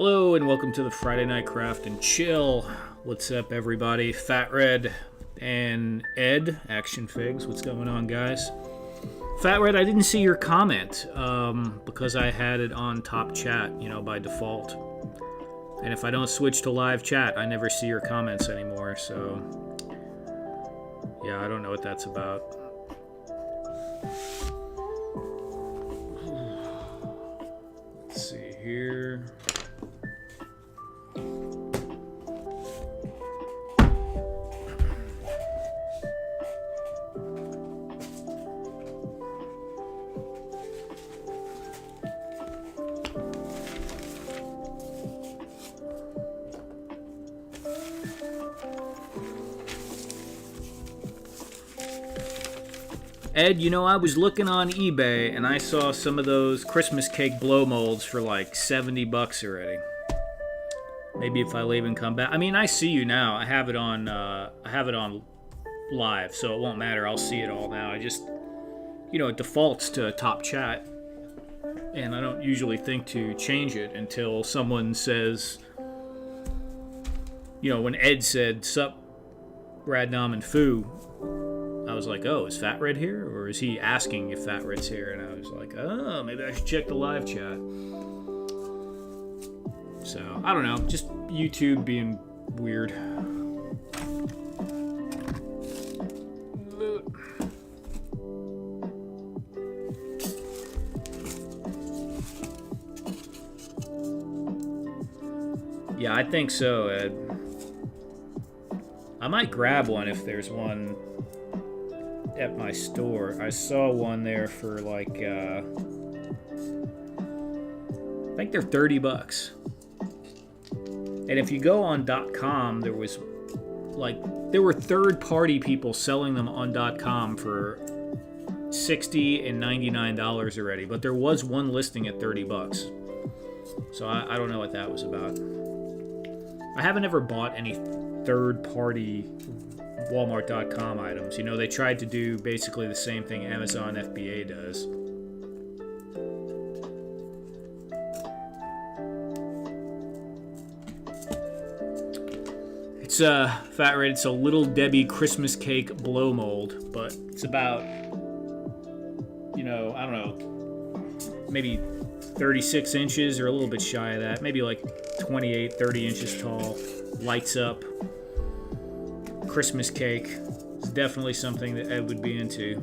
Hello and welcome to the Friday Night Craft and Chill. What's up, everybody? Fat Red and Ed, Action Figs. What's going on, guys? Fat Red, I didn't see your comment because I had it on top chat, by default. And if I don't switch to live chat, I never see your comments anymore. So, yeah, I don't know what that's about. Let's see here. Ed, I was looking on eBay and I saw some of those Christmas cake blow molds for like $70 already. Maybe if I leave and come back. I mean, I see you now. I have it on live, so it won't matter. I'll see it all now. I just, it defaults to top chat, and I don't usually think to change it until someone says, when Ed said, "Sup, Radnom and Foo," I was like, oh, is Fat Red here? Or is he asking if Fat Red's here? And I was like, oh, maybe I should check the live chat. So, I don't know. Just YouTube being weird. Yeah, I think so, Ed. I might grab one if there's one at my store. I saw one there for like I think they're $30. And if you go on .com, there were third-party people selling them on .com for $60 and $99 already, but there was one listing at $30. So I don't know what that was about. I haven't ever bought any third-party Walmart.com items. They tried to do basically the same thing Amazon FBA does. It's Fat Red. It's a Little Debbie Christmas cake blow mold, but it's about, I don't know, maybe 36 inches or a little bit shy of that. Maybe like 28, 30 inches tall. Lights up. Christmas cake is definitely something that Ed would be into.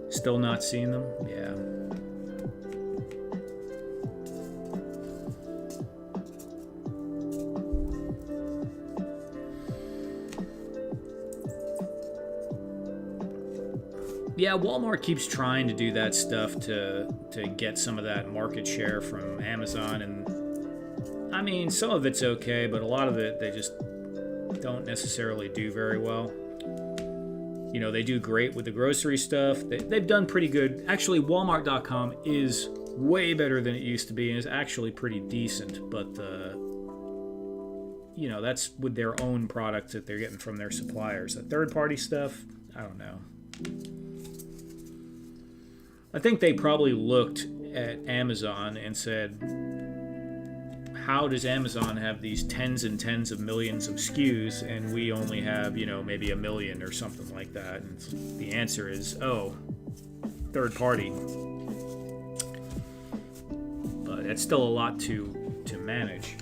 Still not seeing them? Yeah. Yeah, Walmart keeps trying to do that stuff to get some of that market share from Amazon, and I mean, some of it's okay, but a lot of it they just don't necessarily do very well. They do great with the grocery stuff. They've done pretty good. Actually, Walmart.com is way better than it used to be and is actually pretty decent, but that's with their own products that they're getting from their suppliers. The third-party stuff, I don't know. I think they probably looked at Amazon and said, how does Amazon have these tens and tens of millions of SKUs and we only have, maybe a million or something like that? And the answer is, third party. But it's still a lot to manage.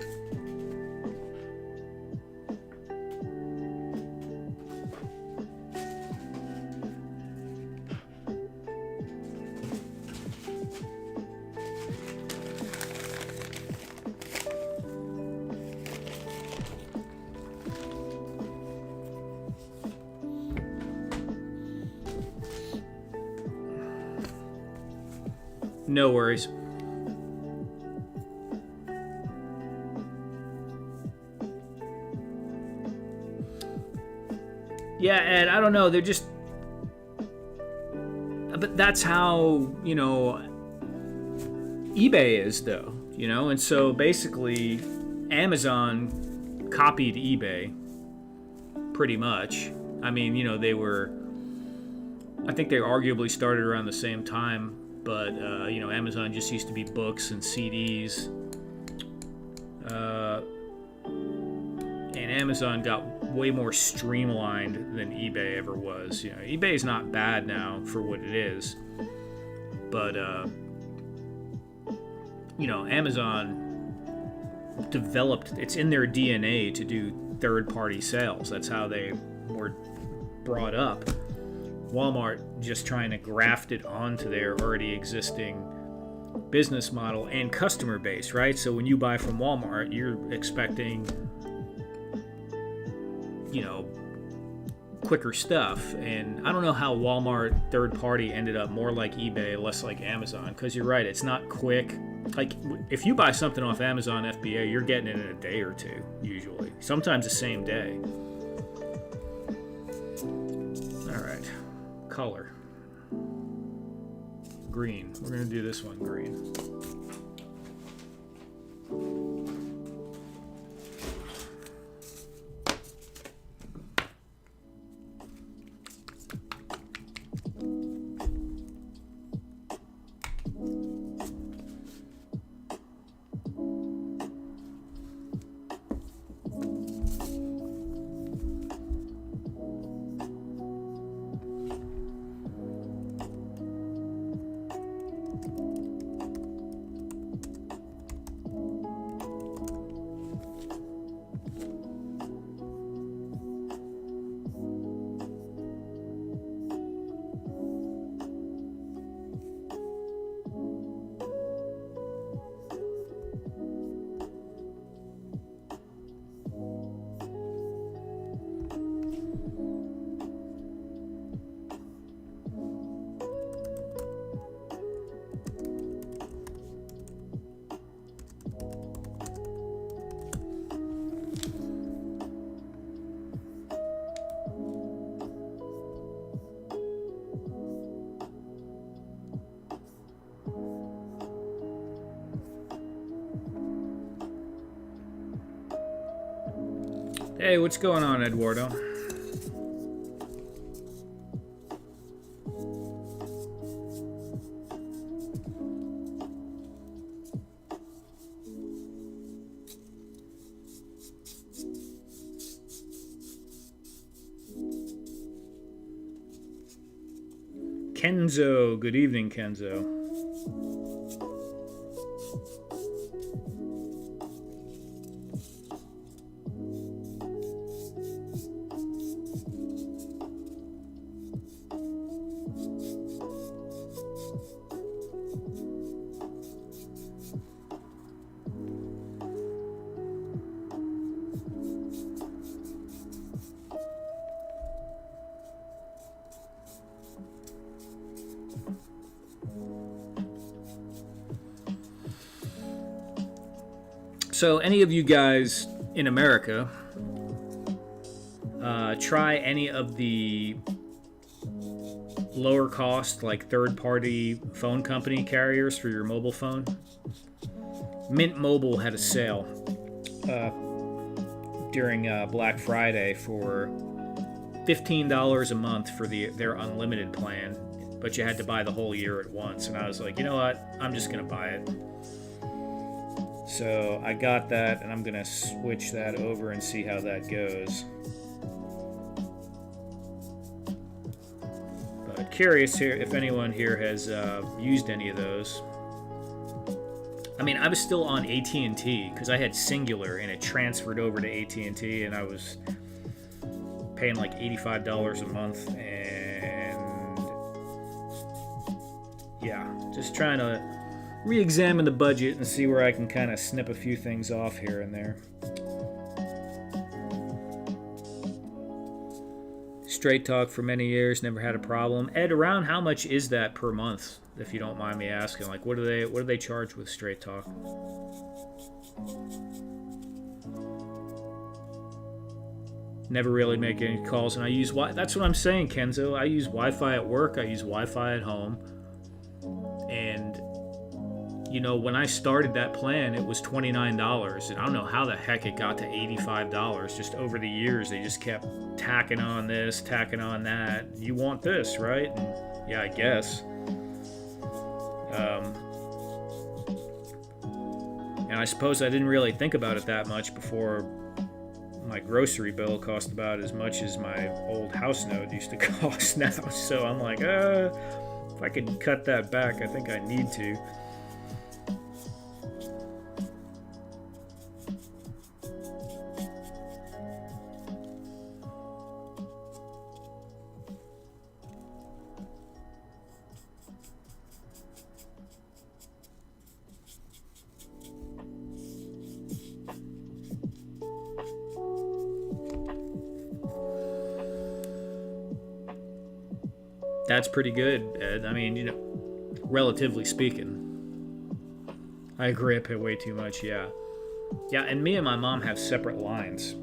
No worries. Yeah, Ed, I don't know. They're just... But that's how, eBay is, though. And so basically Amazon copied eBay pretty much. I mean, they were... I think they arguably started around the same time. but Amazon just used to be books and CDs, and Amazon got way more streamlined than eBay ever was. eBay is not bad now for what it is, but Amazon developed, it's in their DNA to do third-party sales. That's how they were brought up. Walmart just trying to graft it onto their already existing business model and customer base, right? So when you buy from Walmart, you're expecting, quicker stuff. And I don't know how Walmart third party ended up more like eBay, less like Amazon, because you're right, it's not quick. Like, if you buy something off Amazon FBA, you're getting it in a day or two, usually. Sometimes the same day. All right. Color. Green. We're going to do this one green. Hey, what's going on, Eduardo? Kenzo, good evening, Kenzo. So any of you guys in America try any of the lower cost, like third-party phone company carriers for your mobile phone? Mint Mobile had a sale during Black Friday for $15 a month for their unlimited plan, but you had to buy the whole year at once. And I was like, you know what? I'm just going to buy it. So I got that, and I'm going to switch that over and see how that goes. But curious here if anyone here has used any of those. I mean, I was still on AT&T because I had Singular, and it transferred over to AT&T, and I was paying like $85 a month, and yeah, just trying to re-examine the budget and see where I can kind of snip a few things off here and there. Straight Talk for many years, never had a problem. Ed, around how much is that per month, if you don't mind me asking? Like, what do they charge with Straight Talk? Never really make any calls, and I use that's what I'm saying, Kenzo. I use Wi-Fi at work, I use Wi-Fi at home, and when I started that plan, it was $29, and I don't know how the heck it got to $85. Just over the years, they just kept tacking on this, tacking on that. You want this, right? And yeah, I guess. Um, and I suppose I didn't really think about it that much before my grocery bill cost about as much as my old house note used to cost now. So I'm like, if I could cut that back, I think I need to. That's pretty good, Ed. I mean, relatively speaking. I agree, I pay way too much, yeah. Yeah, and me and my mom have separate lines,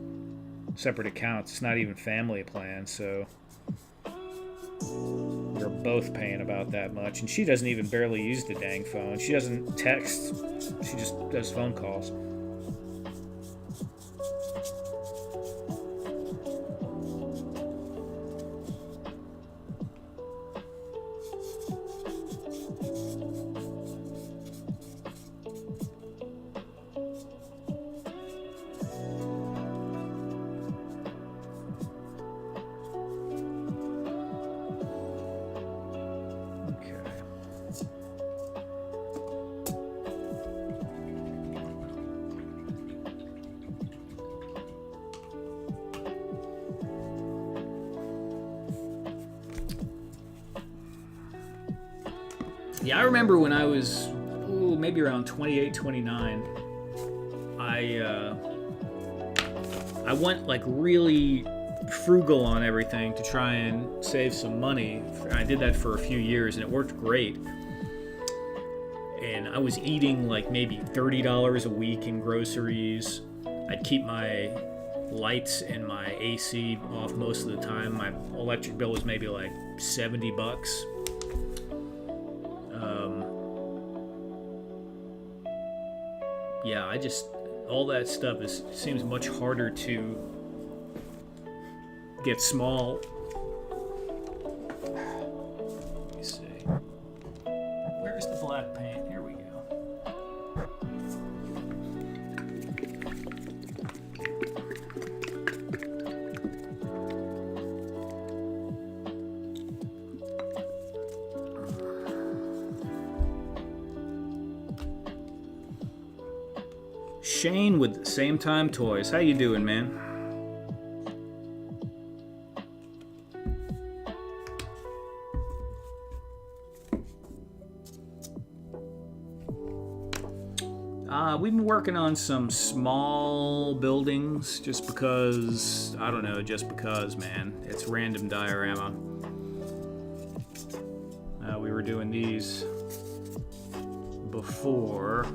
separate accounts. It's not even family plan, so we're both paying about that much. And she doesn't even barely use the dang phone. She doesn't text, she just does phone calls. Yeah, I remember when I was maybe around 28, 29, I went like really frugal on everything to try and save some money. I did that for a few years and it worked great. And I was eating like maybe $30 a week in groceries. I'd keep my lights and my AC off most of the time. My electric bill was maybe like $70. Yeah, all that stuff seems much harder to get small. Let me see. Where's the black paint? Here we go. Shane with Same Time Toys. How you doing, man? We've been working on some small buildings just because, I don't know, just because, man. It's random diorama. We were doing these before.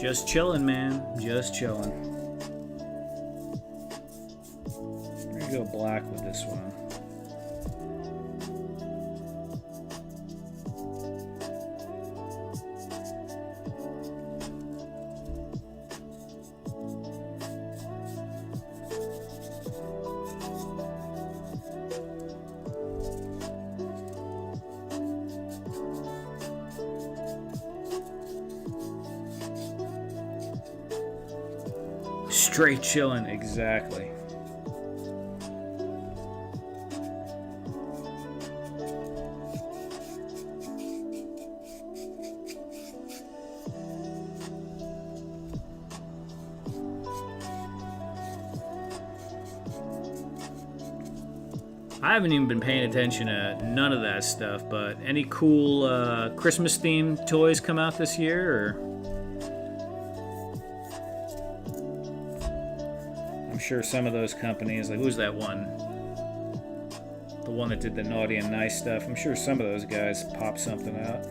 Just chilling, man. Just chilling. I'm gonna go black with this one. Straight chilling, exactly. I haven't even been paying attention to none of that stuff, but any cool Christmas themed toys come out this year, or? I'm sure some of those companies, like who's that one? The one that did the naughty and nice stuff. I'm sure some of those guys pop something out.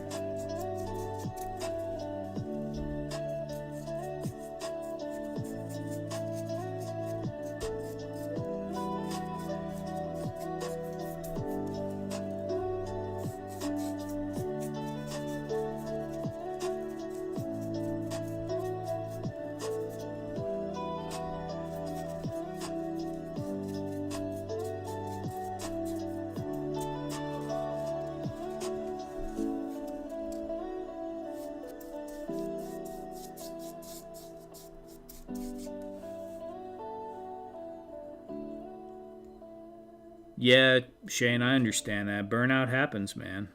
Yeah, Shane, I understand that. Burnout happens, man.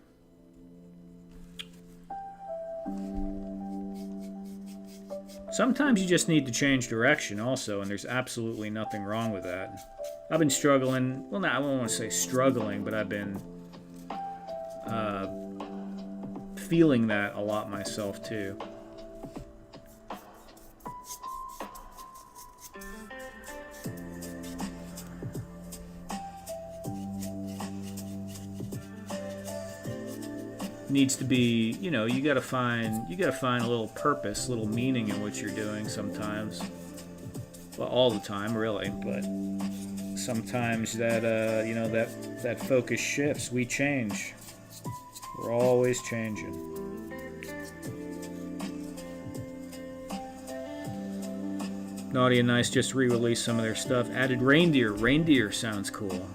Sometimes you just need to change direction also, and there's absolutely nothing wrong with that. I've been struggling, well, no, I don't want to say struggling, but I've been feeling that a lot myself too. Needs to be, you know, you gotta find a little purpose, a little meaning in what you're doing sometimes. Well, all the time, really, but sometimes that that focus shifts. We change. We're always changing. Naughty and Nice just re-released some of their stuff. Added Reindeer. Reindeer sounds cool.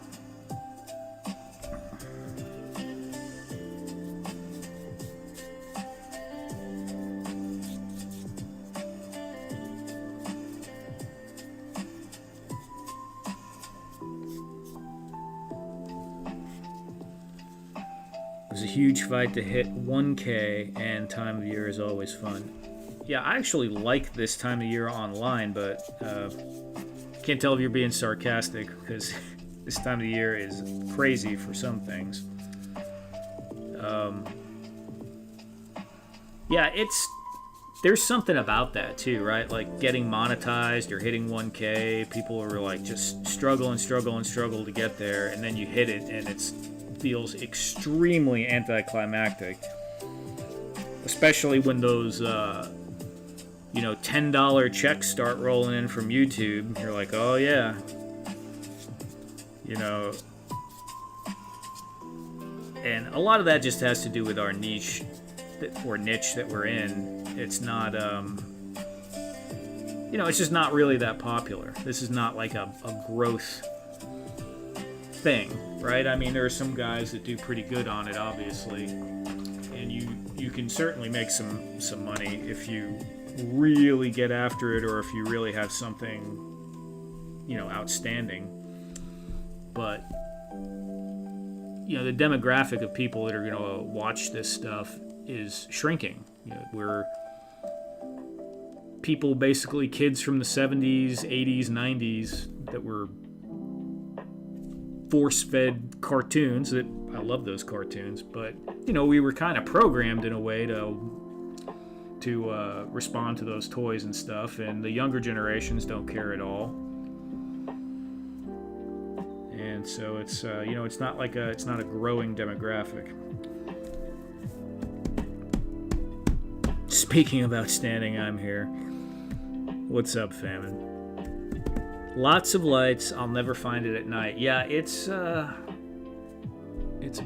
It was a huge fight to hit 1K, and time of year is always fun. Yeah, I actually like this time of year online, but can't tell if you're being sarcastic, because this time of the year is crazy for some things. Yeah, there's something about that too, right? Like getting monetized or hitting 1K, people are like just struggle to get there, and then you hit it, and it feels extremely anticlimactic, especially when those $10 checks start rolling in from YouTube. You're like, oh yeah, and a lot of that just has to do with our niche that we're in. It's not it's just not really that popular. This is not like a growth thing, right? I mean, there are some guys that do pretty good on it, obviously, and you can certainly make some money if you really get after it, or if you really have something outstanding. But the demographic of people that are going to watch this stuff is shrinking. We're people, basically kids from the 70s, 80s, 90s that were force-fed cartoons. That I love those cartoons, but we were kind of programmed in a way to respond to those toys and stuff, and the younger generations don't care at all. And so it's it's not a growing demographic. Speaking of outstanding, I'm here. What's up, Famine? Lots of lights. I'll never find it at night. Yeah, it's a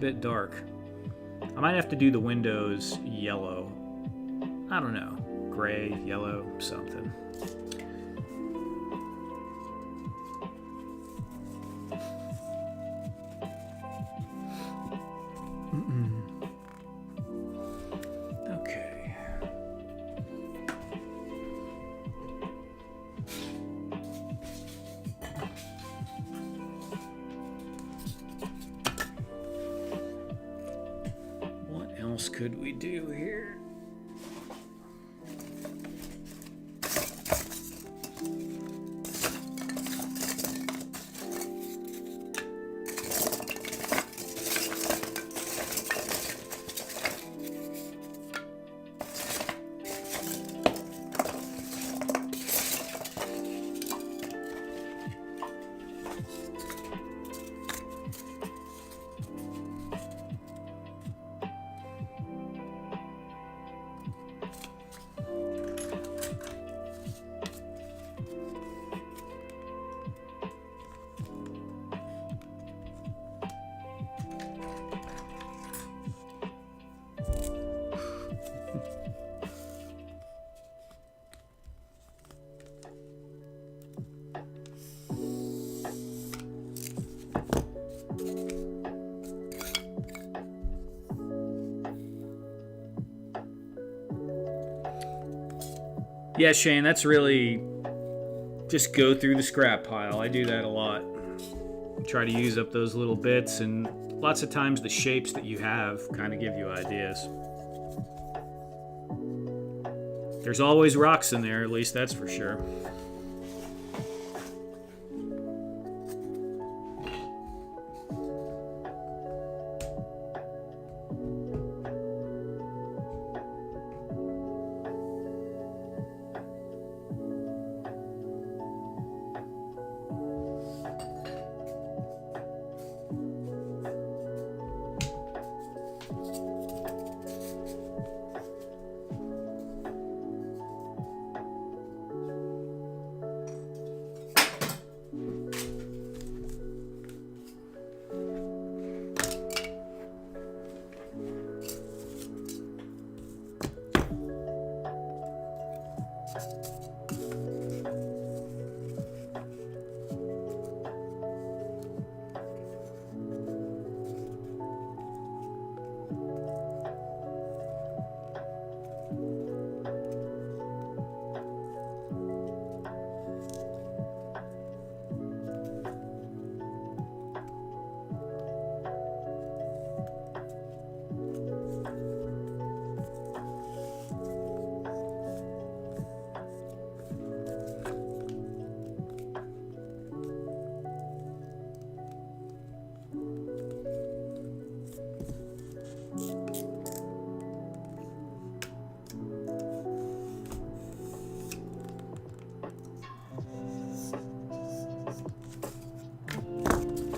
bit dark. I might have to do the windows yellow. I don't know, gray, yellow, something. Okay. What else could we do here? Yeah, Shane, that's really just go through the scrap pile. I do that a lot. try to use up those little bits, and lots of times the shapes that you have kind of give you ideas. There's always rocks in there, at least that's for sure.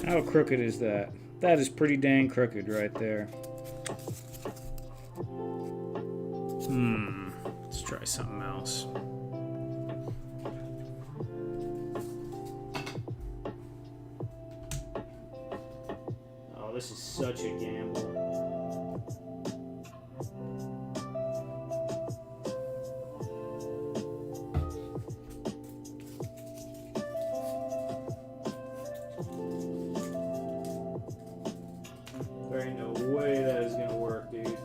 How crooked is that? That is pretty dang crooked right there. Let's try something else. Oh, this is such a gamble. There ain't no way that is gonna work, dude. Yeah.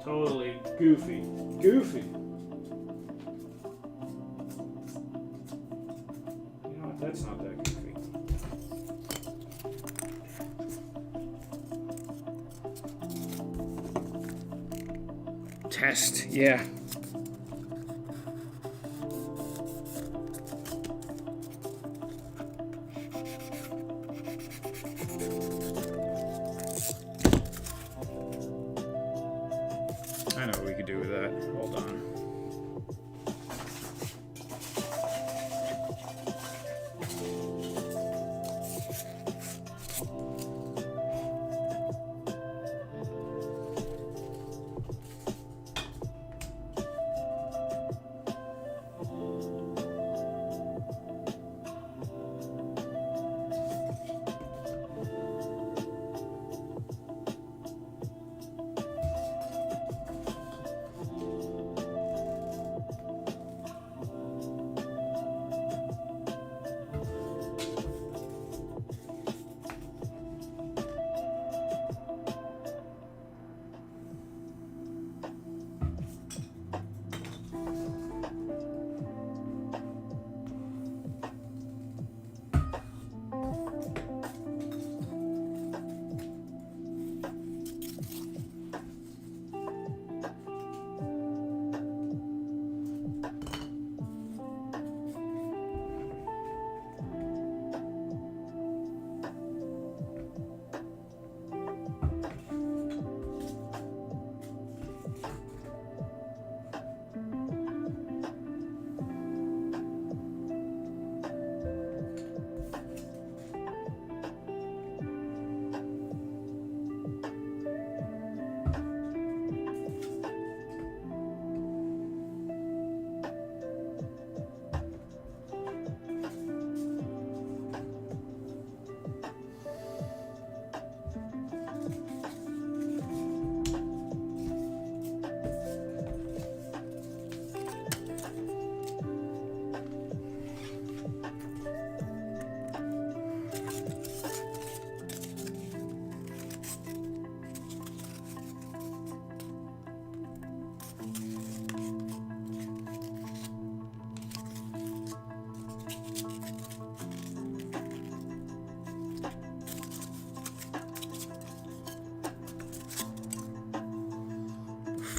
Totally goofy. Goofy. You know what? That's not that goofy. Test. Yeah. I know what we could do with that. Hold on.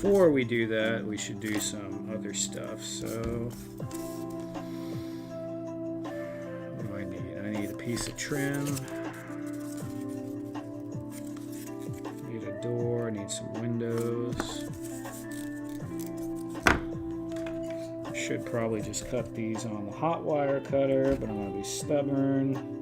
before we do that, we should do some other stuff. So, what do I need? I need a piece of trim. Need a door. I need some windows. Should probably just cut these on the hot wire cutter, but I'm going to be stubborn.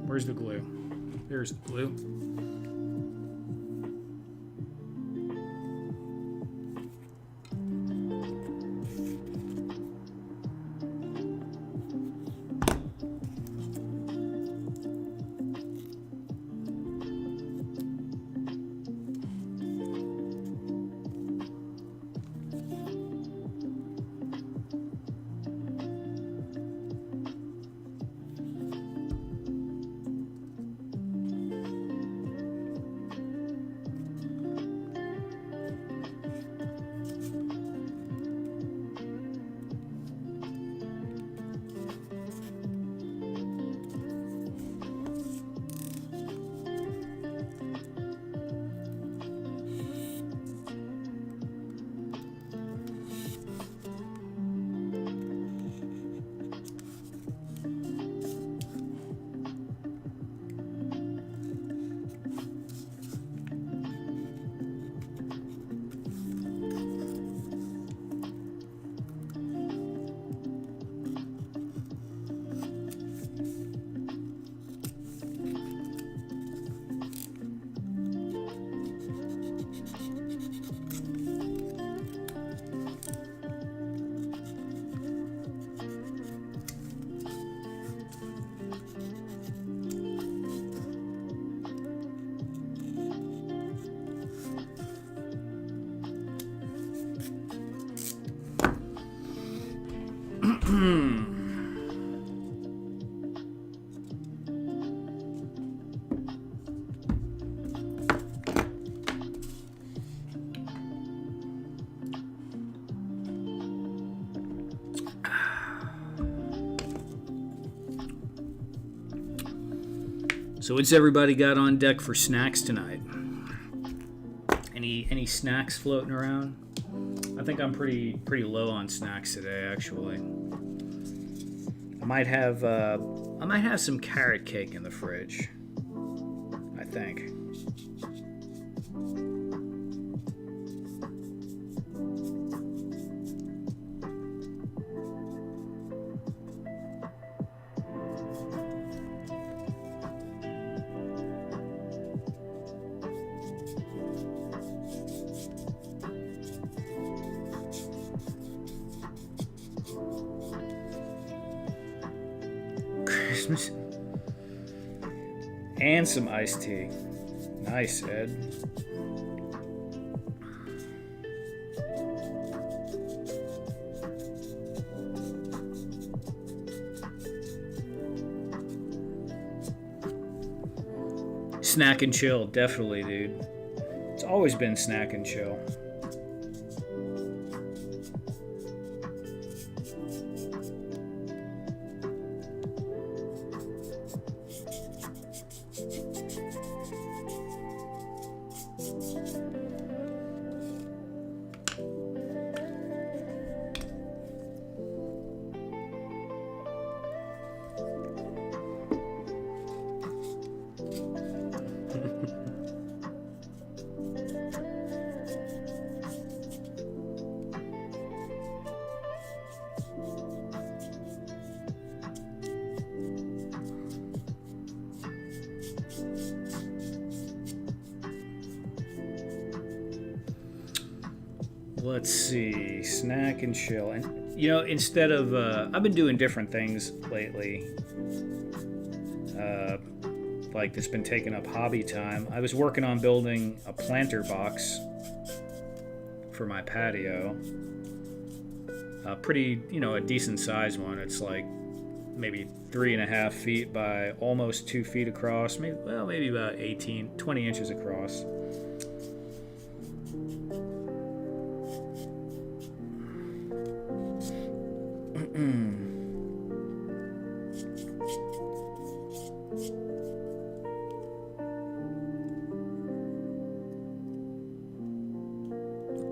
Where's the glue? There's the glue. So what's everybody got on deck for snacks tonight? Any snacks floating around? I think I'm pretty low on snacks today, actually. I might have some carrot cake in the fridge, I think. Christmas. And some iced tea. Nice, Ed. Snack and chill, definitely, dude. It's always been snack and chill. Let's see, snack and chill. And You know, instead of I've been doing different things lately. Like that's been taking up hobby time. I was working on building a planter box for my patio. Pretty, you know, a decent sized one. It's like maybe 3.5 feet by almost 2 feet across. Maybe about 20 inches across.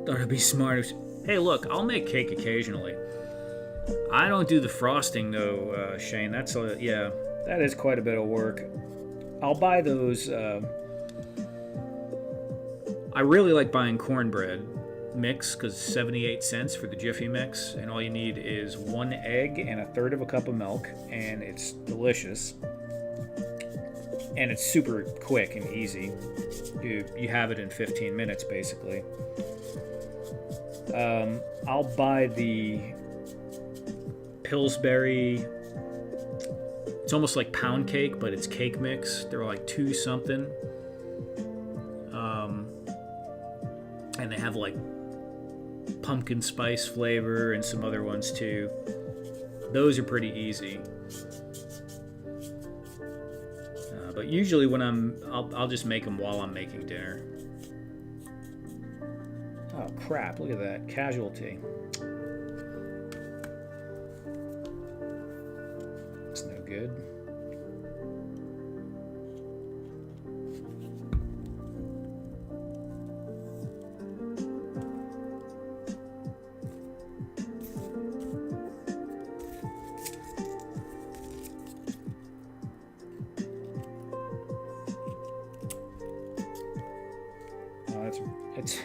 Thought it'd be smart. Hey, look, I'll make cake occasionally. I don't do the frosting though, Shane. That is quite a bit of work. I'll buy those. I really like buying cornbread mix because 78 cents for the Jiffy mix, and all you need is 1 egg and 1/3 of a cup of milk, and it's delicious. And it's super quick and easy. You have it in 15 minutes basically. I'll buy the Pillsbury. It's almost like pound cake, but it's cake mix. They're like 2 something. And they have like pumpkin spice flavor and some other ones too. Those are pretty easy. But usually when I'll just make them while I'm making dinner. Oh crap, look at that. Casualty. It's no good.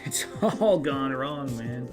It's all gone wrong, man.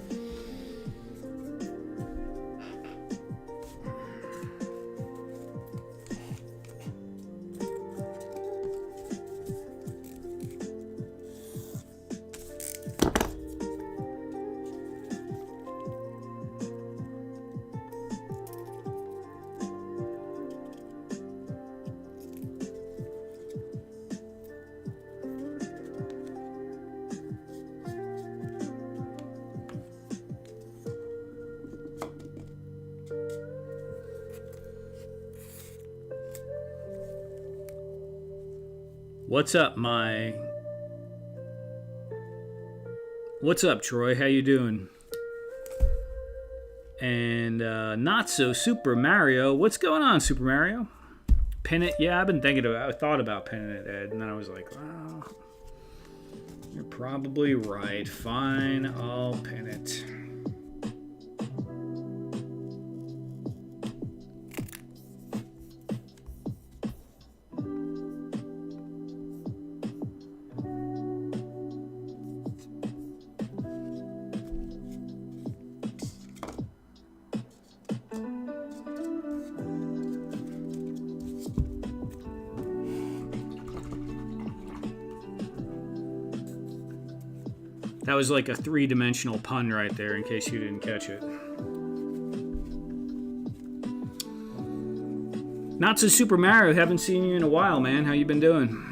What's up, Troy? How you doing? And not so Super Mario. What's going on, Super Mario? Pin it? Yeah, I thought about pinning it, Ed, and then I was like, well, you're probably right. Fine, I'll pin it. That was like a 3-dimensional pun right there, in case you didn't catch it. Not so Super Mario, haven't seen you in a while, man. How you been doing?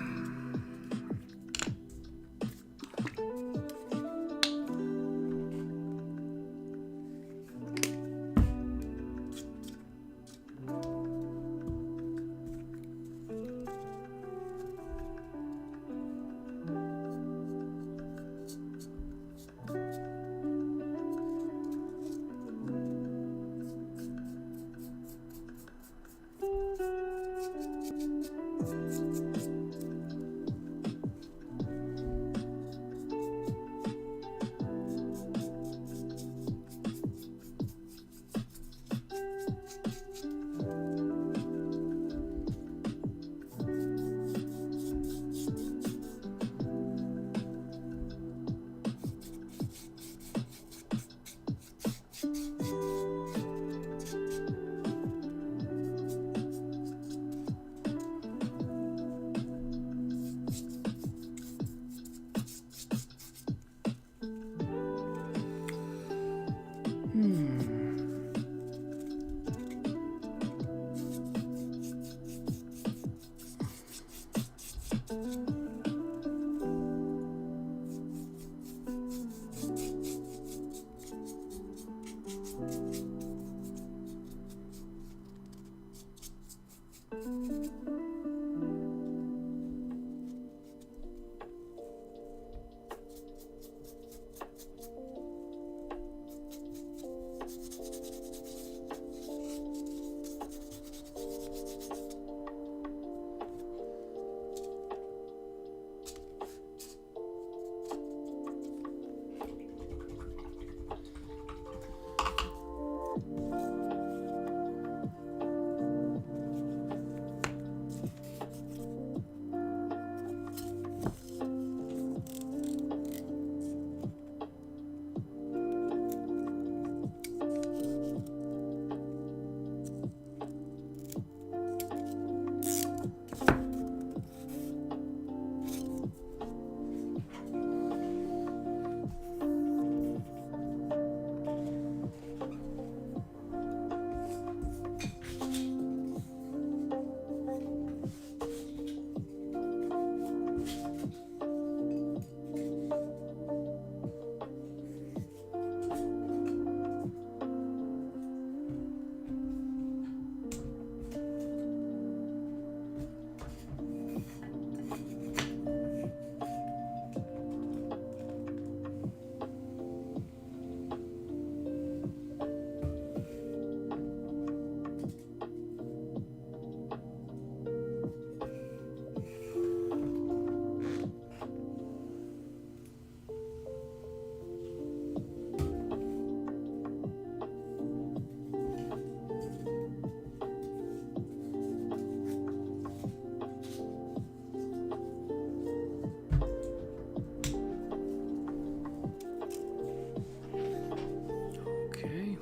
Okay.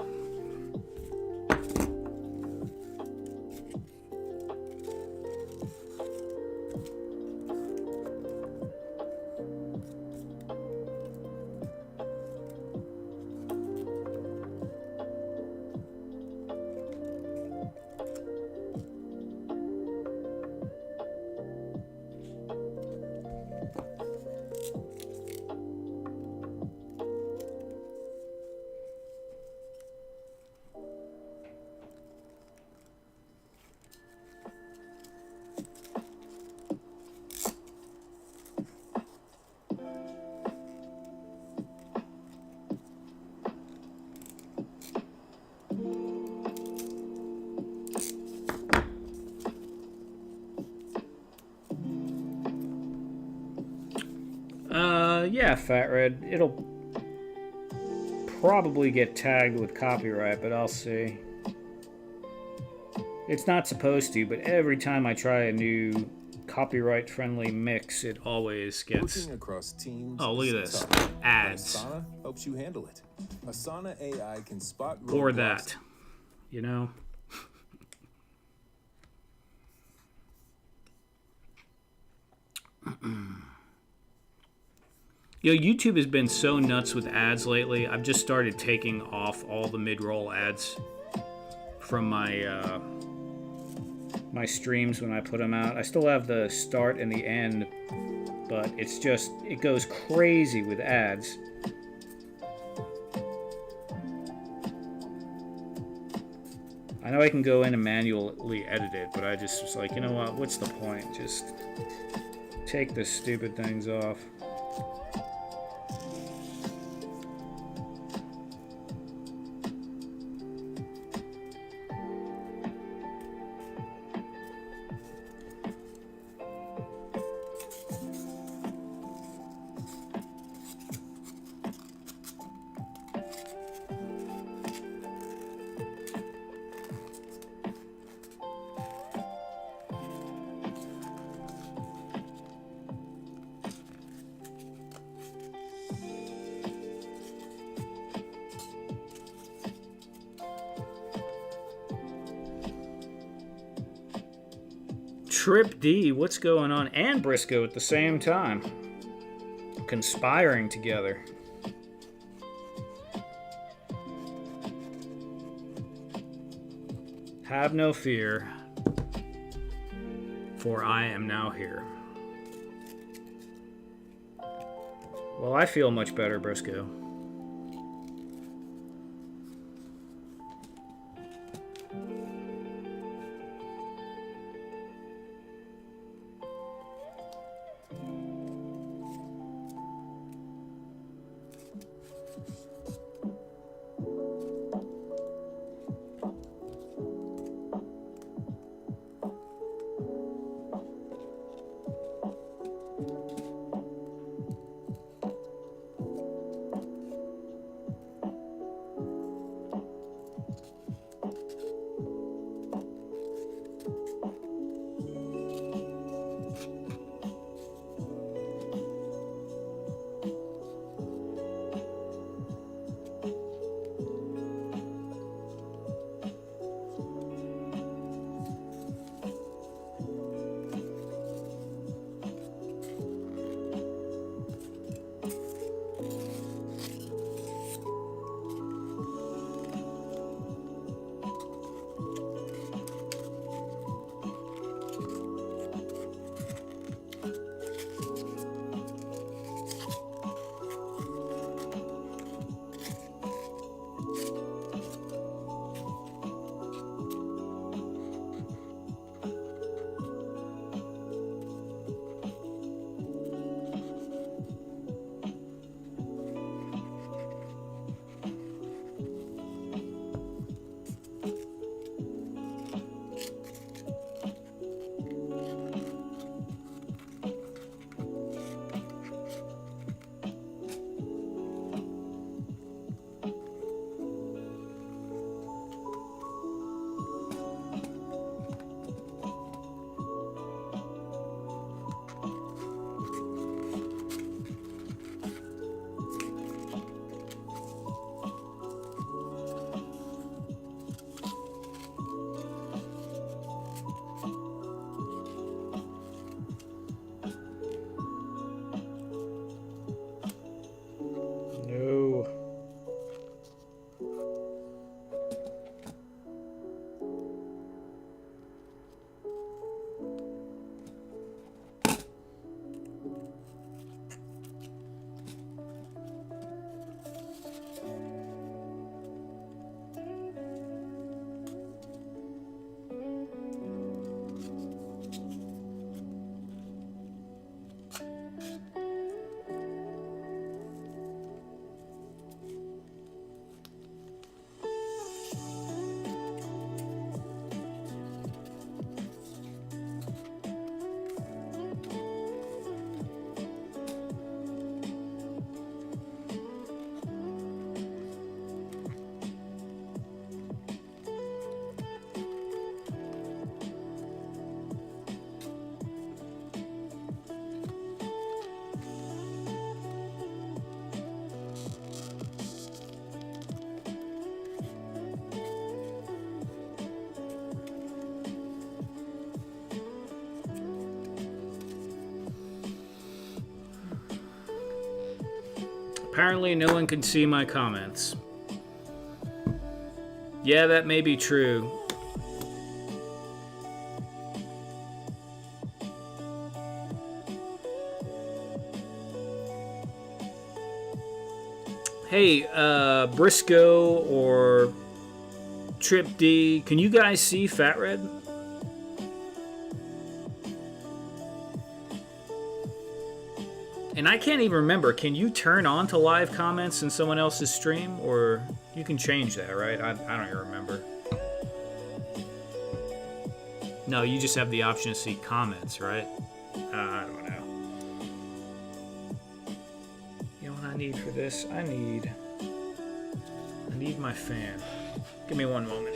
Yeah, Fat Red. It'll probably get tagged with copyright, but I'll see. It's not supposed to, but every time I try a new copyright-friendly mix, it always gets... Working across teams. Oh, look at this. Ads. Asana helps you handle it. Asana AI can spot Or roadblocks. that. You know? Yo, YouTube has been so nuts with ads lately. I've just started taking off all the mid-roll ads from my my streams when I put them out. I still have the start and the end, but it's just, it goes crazy with ads. I know I can go in and manually edit it, but I just was like, you know what, what's the point? Just take the stupid things off. Trip D, what's going on? And Briscoe at the same time. Conspiring together. Have no fear, for I am now here. Well, I feel much better, Briscoe. Apparently no one can see my comments. Yeah, that may be true. Hey, Briscoe or Trip D, can you guys see Fat Red? And I can't even remember, can you turn on to live comments in someone else's stream? Or you can change that, right? I don't even remember. No, you just have the option to see comments, right? I don't know. You know what I need for this? I need my fan. Give me one moment.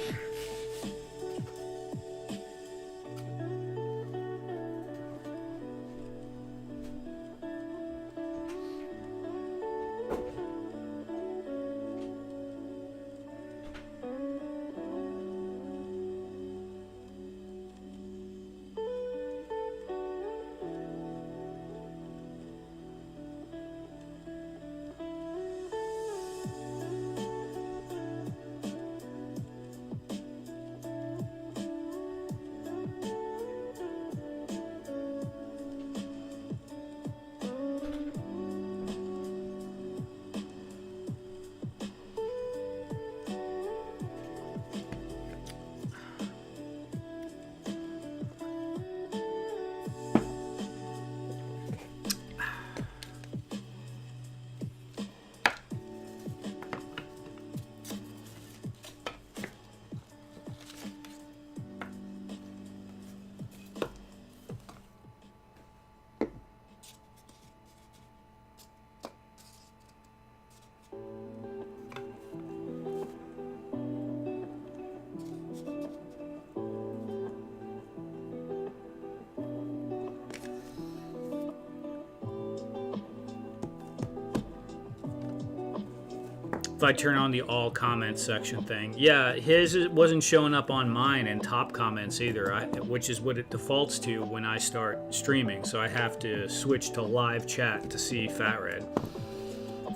If I turn on the all comments section thing. Yeah, his wasn't showing up on mine in top comments either, which is what it defaults to when I start streaming. So I have to switch to live chat to see Fat Red.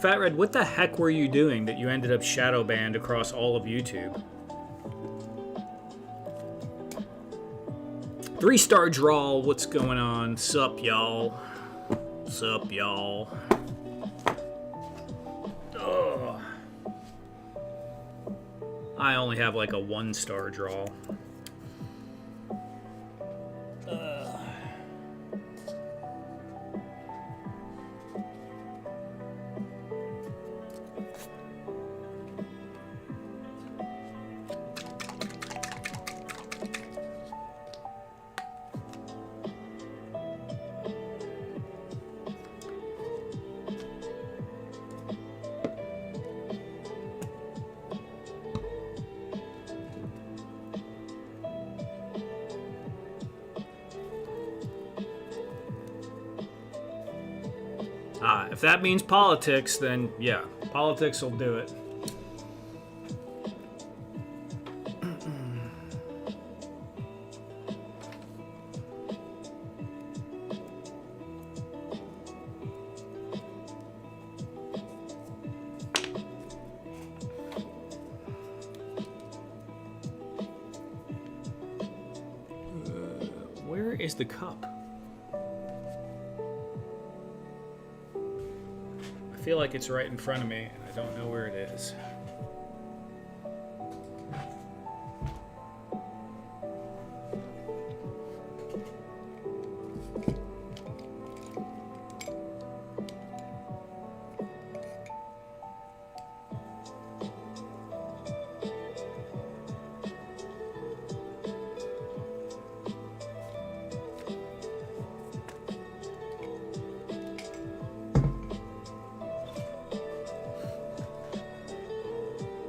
Fat Red, what the heck were you doing that you ended up shadow banned across all of YouTube? 3-star draw, what's going on? Sup, y'all? Sup, y'all? Ugh. I only have like a 1-star draw. If that means politics, then yeah, politics will do it. Where is the cup? I feel like it's right in front of me, and I don't know where it is.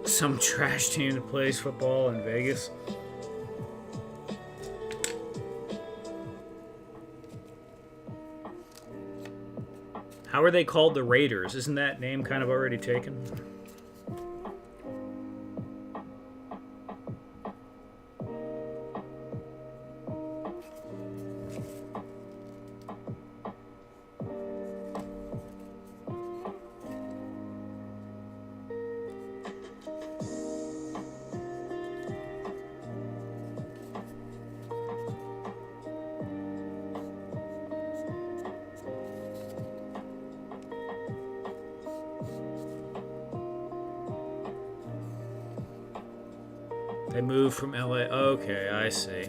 Some trash team that plays football in Vegas. How are they called the Raiders? Isn't that name kind of already taken? They moved from LA. Okay, I see.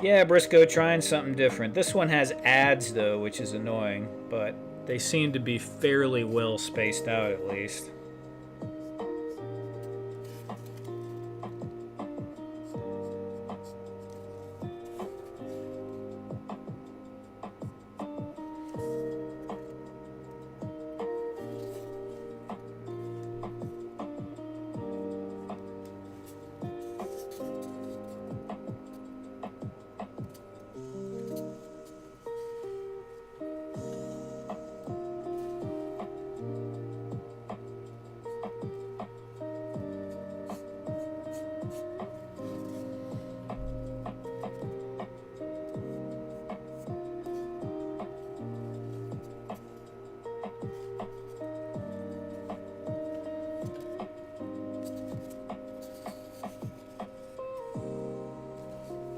Yeah, Briscoe, trying something different. This one has ads, though, which is annoying, but they seem to be fairly well spaced out, at least.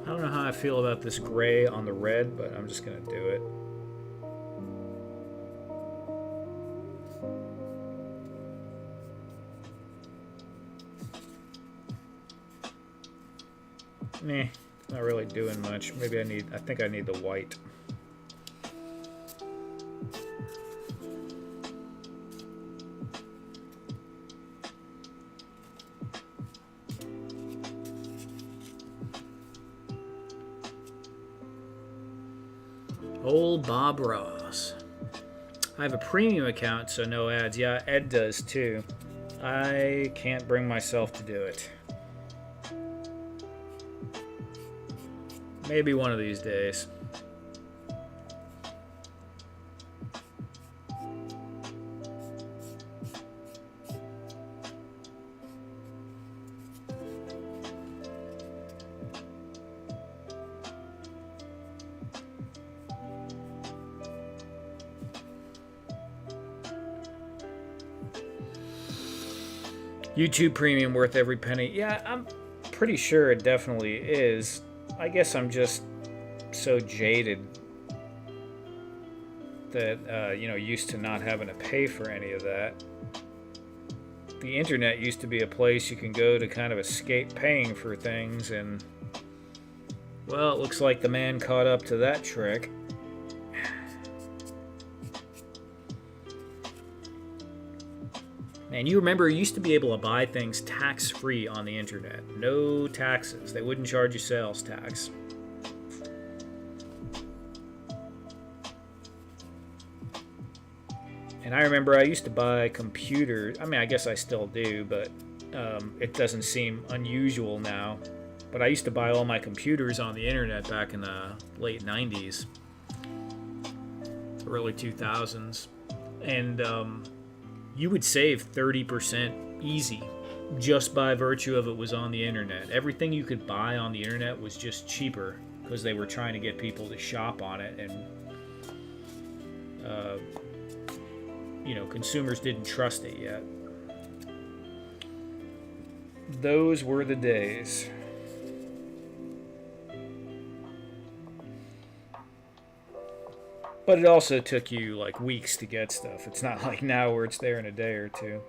I don't know how I feel about this gray on the red, but I'm just going to do it. Meh, not really doing much. Maybe I think I need the white. Old Bob Ross. I have a premium account, so no ads. Yeah, Ed does too. I can't bring myself to do it. Maybe one of these days. YouTube Premium worth every penny. Yeah, I'm pretty sure it definitely is. I guess I'm just so jaded that, used to not having to pay for any of that. The internet used to be a place you can go to kind of escape paying for things, and, well, it looks like the man caught up to that trick. And you remember, you used to be able to buy things tax-free on the internet. No taxes. They wouldn't charge you sales tax. And I remember I used to buy computers. I mean, I guess I still do, but it doesn't seem unusual now. But I used to buy all my computers on the internet back in the late 90s, early 2000s. And you would save 30% easy just by virtue of it was on the internet. Everything you could buy on the internet was just cheaper because they were trying to get people to shop on it, and consumers didn't trust it yet. Those were the days. But it also took you like weeks to get stuff. It's not like now where it's there in a day or two.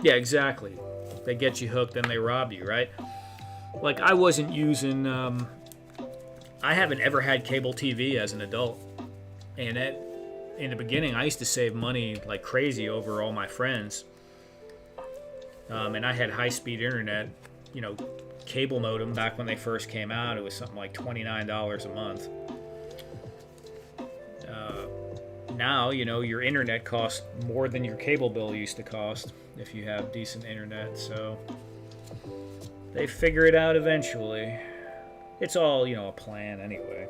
Yeah, exactly. They get you hooked and they rob you, right? Like, I wasn't using... I haven't ever had cable TV as an adult. And in the beginning, I used to save money like crazy over all my friends. And I had high-speed internet, cable modem back when they first came out. It was something like $29 a month. Now, your internet costs more than your cable bill used to cost if you have decent internet. So they figure it out eventually. It's all, a plan anyway.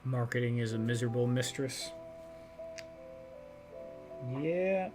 Marketing is a miserable mistress. Yeah.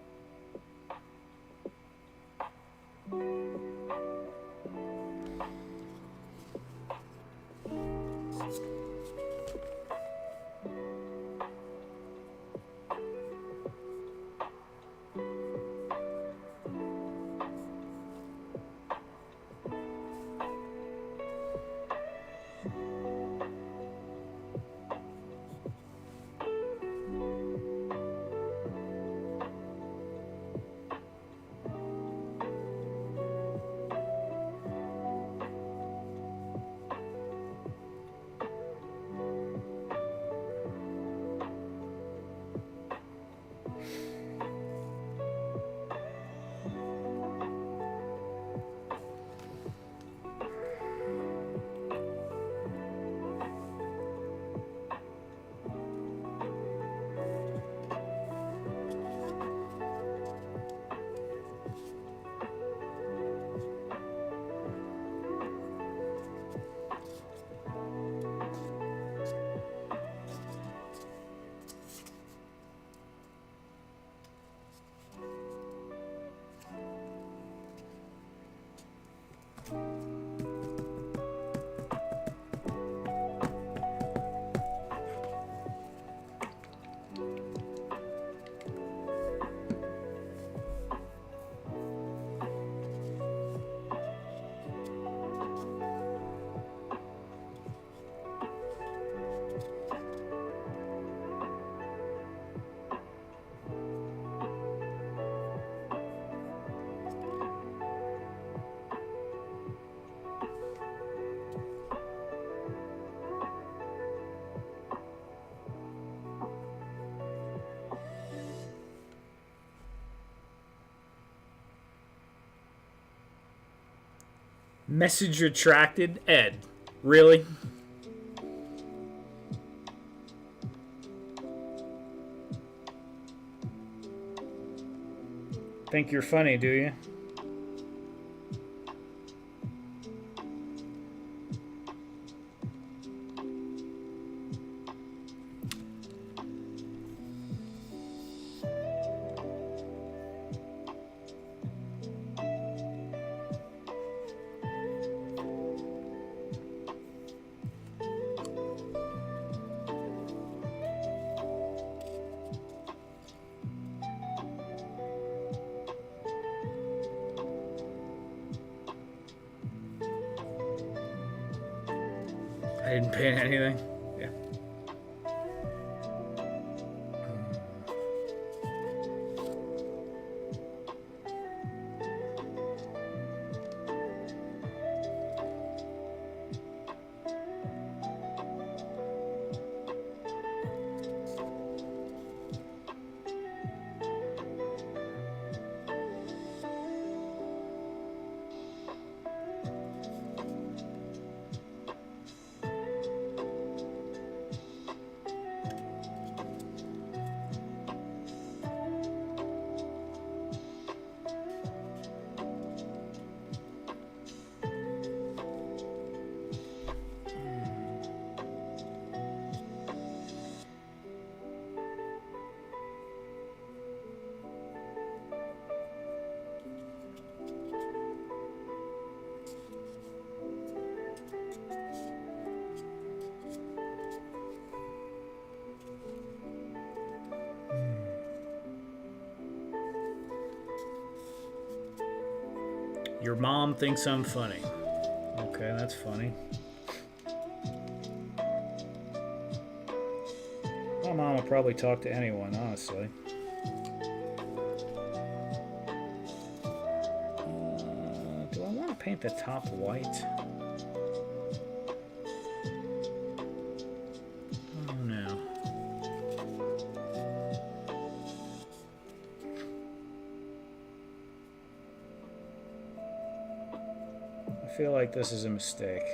Message retracted. Ed. Really? Think you're funny, do you? I didn't paint anything. Yeah. Your mom thinks I'm funny. Okay, that's funny. My mom will probably talk to anyone, honestly. Do I want to paint the top white? Oh no. I feel like this is a mistake.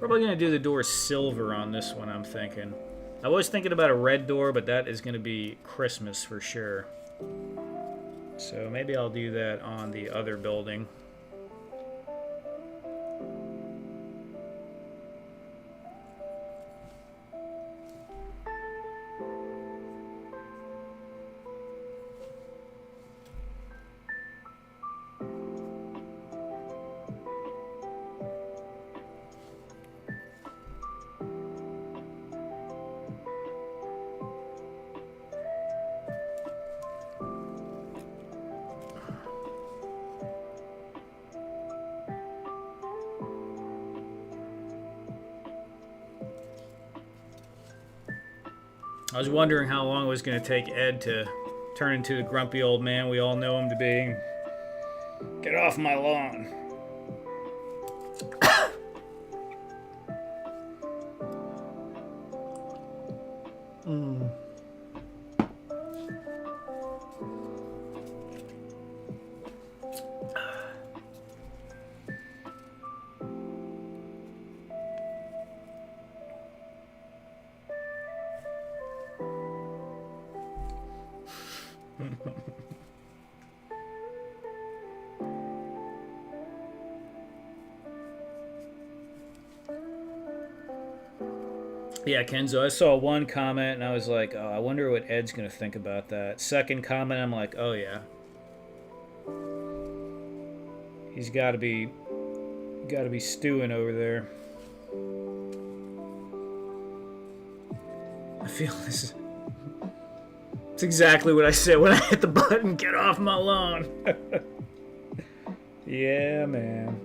Probably going to do the door silver on this one, I'm thinking. I was thinking about a red door, but that is going to be Christmas for sure. So maybe I'll do that on the other building. I was wondering how long it was going to take Ed to turn into the grumpy old man we all know him to be. Get off my lawn. Yeah, Kenzo, I saw one comment and I was like, oh, I wonder what Ed's going to think about that. Second comment, I'm like, oh yeah. He's got to be stewing over there. I feel this is... It's exactly what I said when I hit the button. Get off my lawn. Yeah, man.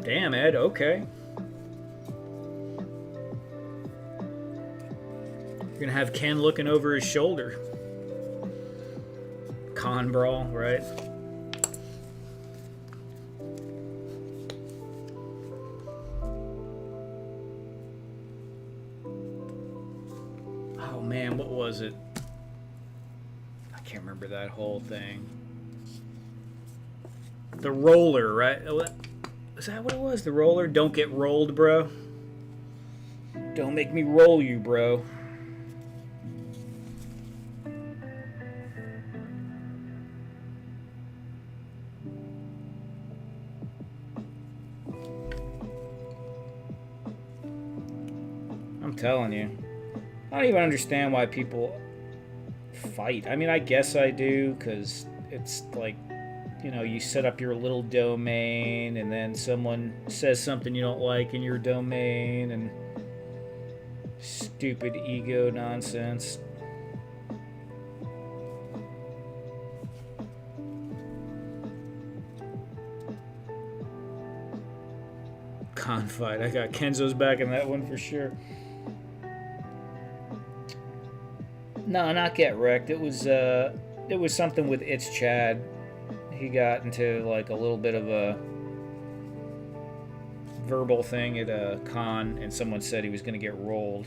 Damn, Ed, okay. You're gonna have Ken looking over his shoulder. Con brawl, right? Oh man, what was it? I can't remember that whole thing. The roller, right? Is that what it was? The roller? Don't get rolled, bro. Don't make me roll you, bro. I'm telling you. I don't even understand why people fight. I mean, I guess I do, because it's like, you know, you set up your little domain and then someone says something you don't like in your domain and stupid ego nonsense. Confight. I got Kenzo's back in that one for sure. No, not get wrecked. It was something with It's Chad. He got into like a little bit of a verbal thing at a con, and someone said he was going to get rolled.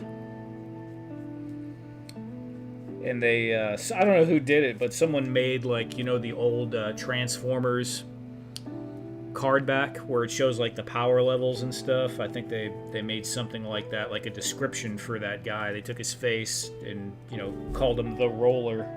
And they, I don't know who did it, but someone made, like, you know, the old Transformers card back where it shows, like, the power levels and stuff. I think they made something like that, like a description for that guy. They took his face and, you know, called him the Roller.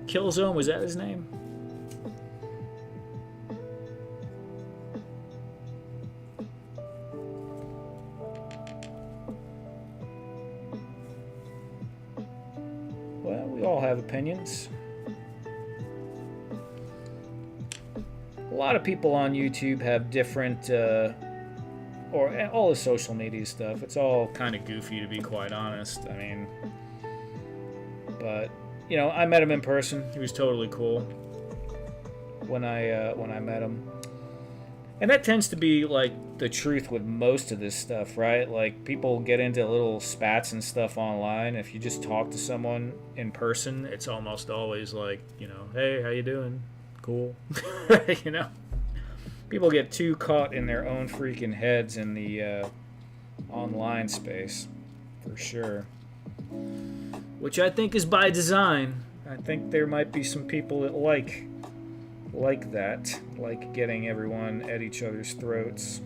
Killzone, was that his name? Well, we all have opinions. A lot of people on YouTube have different, or all the social media stuff. It's all kind of goofy, to be quite honest. I mean, but you know, I met him in person. He was totally cool when I met him. And that tends to be, like, the truth with most of this stuff, right? Like, people get into little spats and stuff online. If you just talk to someone in person, it's almost always like, you know, hey, how you doing? Cool. You know? People get too caught in their own freaking heads in the online space, for sure. Which I think is by design. I think there might be some people that like that, like getting everyone at each other's throats.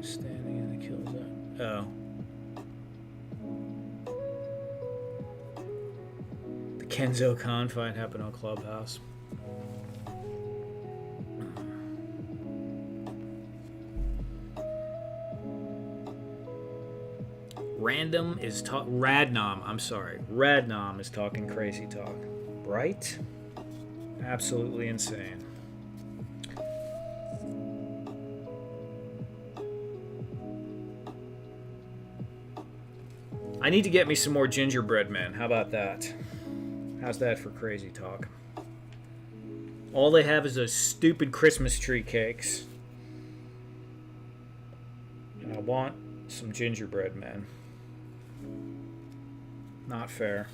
Standing in the kill zone. Oh. The Kenzo Con fight happened on Clubhouse. Radnom is talking crazy talk. Right? Absolutely insane. I need to get me some more gingerbread men. How about that? How's that for crazy talk? All they have is those stupid Christmas tree cakes. And I want some gingerbread men. Not fair.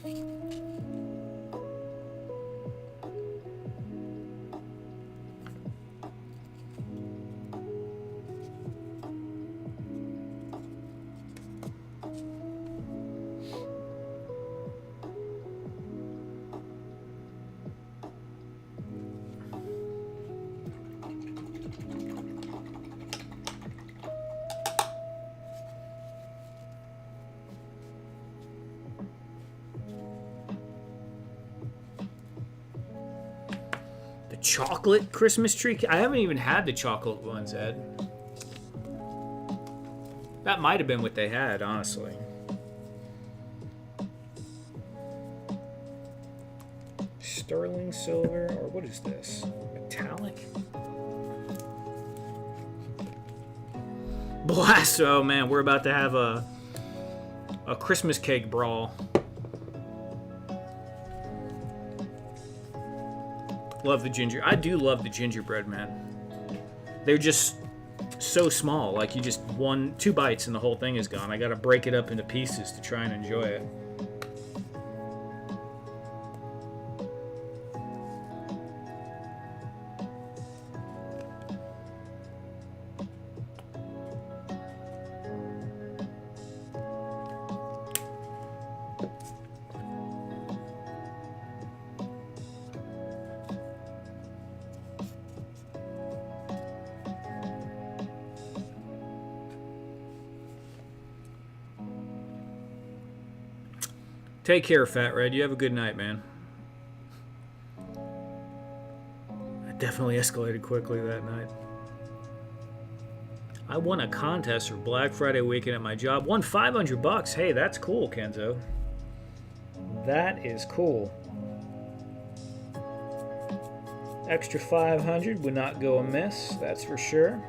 Chocolate Christmas tree? I haven't even had the chocolate ones, Ed. That might have been what they had, honestly. Sterling silver, or what is this? Metallic? Blast! Oh man, we're about to have a Christmas cake brawl. Love the ginger. I do love the gingerbread man. They're just so small. Like, you just two bites and the whole thing is gone. I gotta break it up into pieces to try and enjoy it. Take care, Fat Red. You have a good night, man. I definitely escalated quickly that night. I won a contest for Black Friday weekend at my job. Won $500. Hey, that's cool, Kenzo. That is cool. Extra 500 would not go amiss, that's for sure.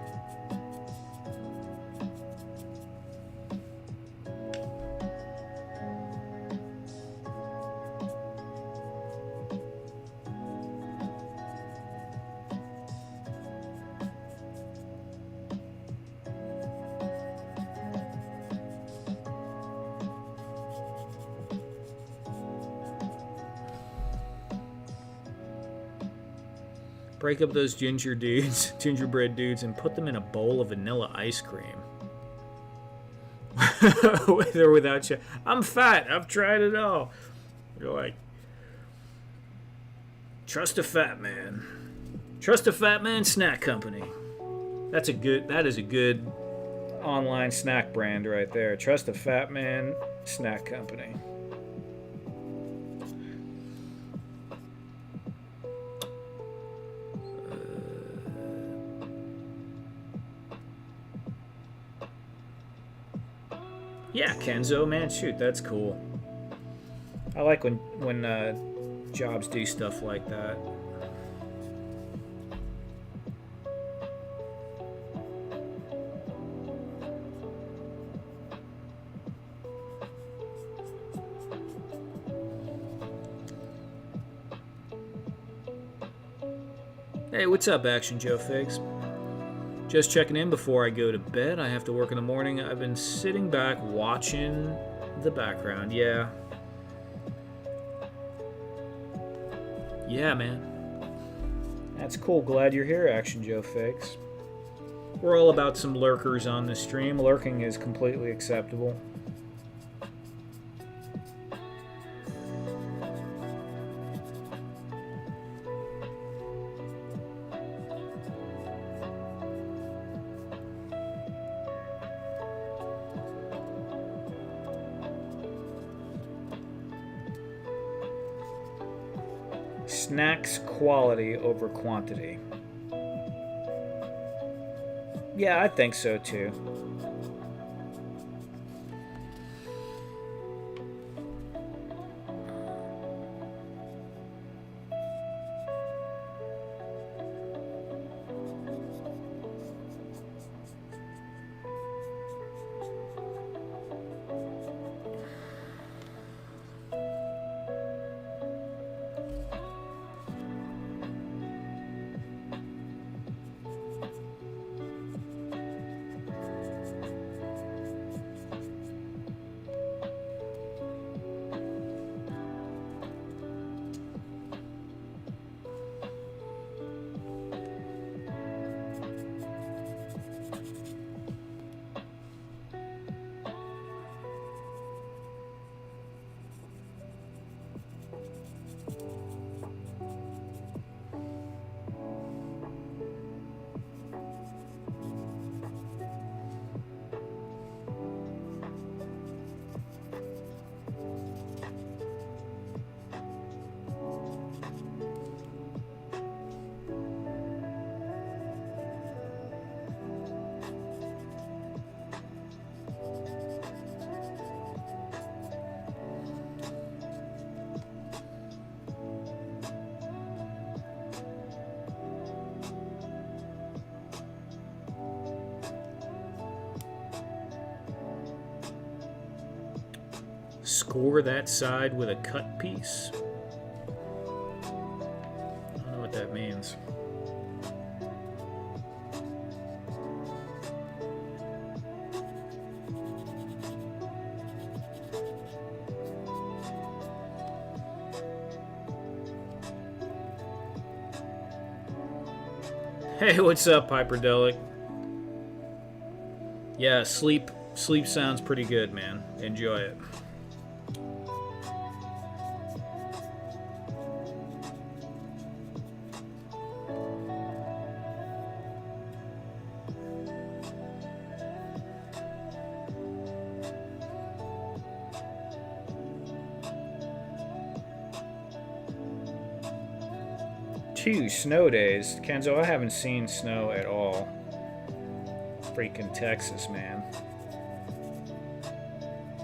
Break up those gingerbread dudes, and put them in a bowl of vanilla ice cream. With or without you. I'm fat. I've tried it all. You're like, trust a fat man. Trust a fat man snack company. That is a good online snack brand right there. Trust a fat man snack company. Yeah, Kenzo, man, shoot, that's cool. I like when jobs do stuff like that. Hey, what's up, Action Joe Figs? Just checking in before I go to bed. I have to work in the morning. I've been sitting back watching the background. Yeah. Yeah, man. That's cool. Glad you're here, Action Joe Figs. We're all about some lurkers on the stream. Lurking is completely acceptable. Snacks quality over quantity. Yeah, I think so too. Score that side with a cut piece. I don't know what that means. Hey, what's up, Hyperdelic? Yeah, sleep sounds pretty good, man. Enjoy it. Two snow days. Kenzo, I haven't seen snow at all. Freaking Texas, man.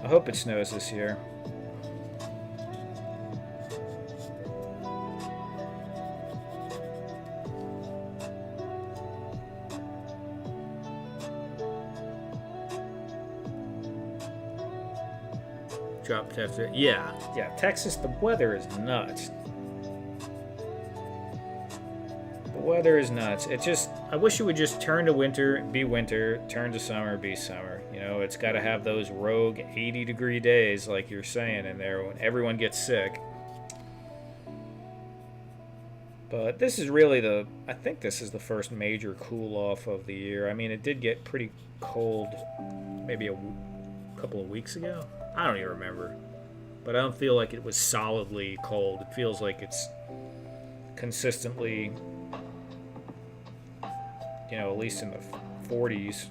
I hope it snows this year. Drop after. Yeah. Texas, the weather is nuts. The weather is nuts. It just, I wish it would just turn to winter, be winter, turn to summer, be summer. You know, it's got to have those rogue 80-degree days, like you're saying in there, when everyone gets sick. But this is really I think this is the first major cool off of the year. I mean, it did get pretty cold maybe a couple of weeks ago. I don't even remember. But I don't feel like it was solidly cold. It feels like it's consistently, you know, at least in the 40s.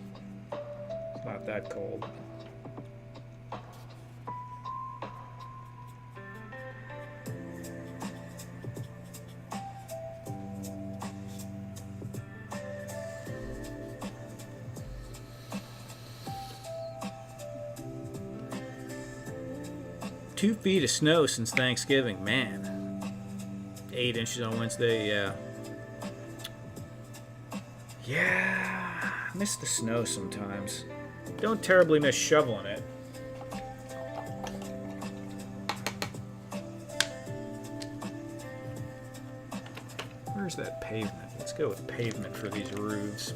It's not that cold. Two feet of snow since Thanksgiving, man. 8 inches on Wednesday, yeah. Yeah, I miss the snow sometimes. Don't terribly miss shoveling it. Where's that pavement? Let's go with pavement for these roofs.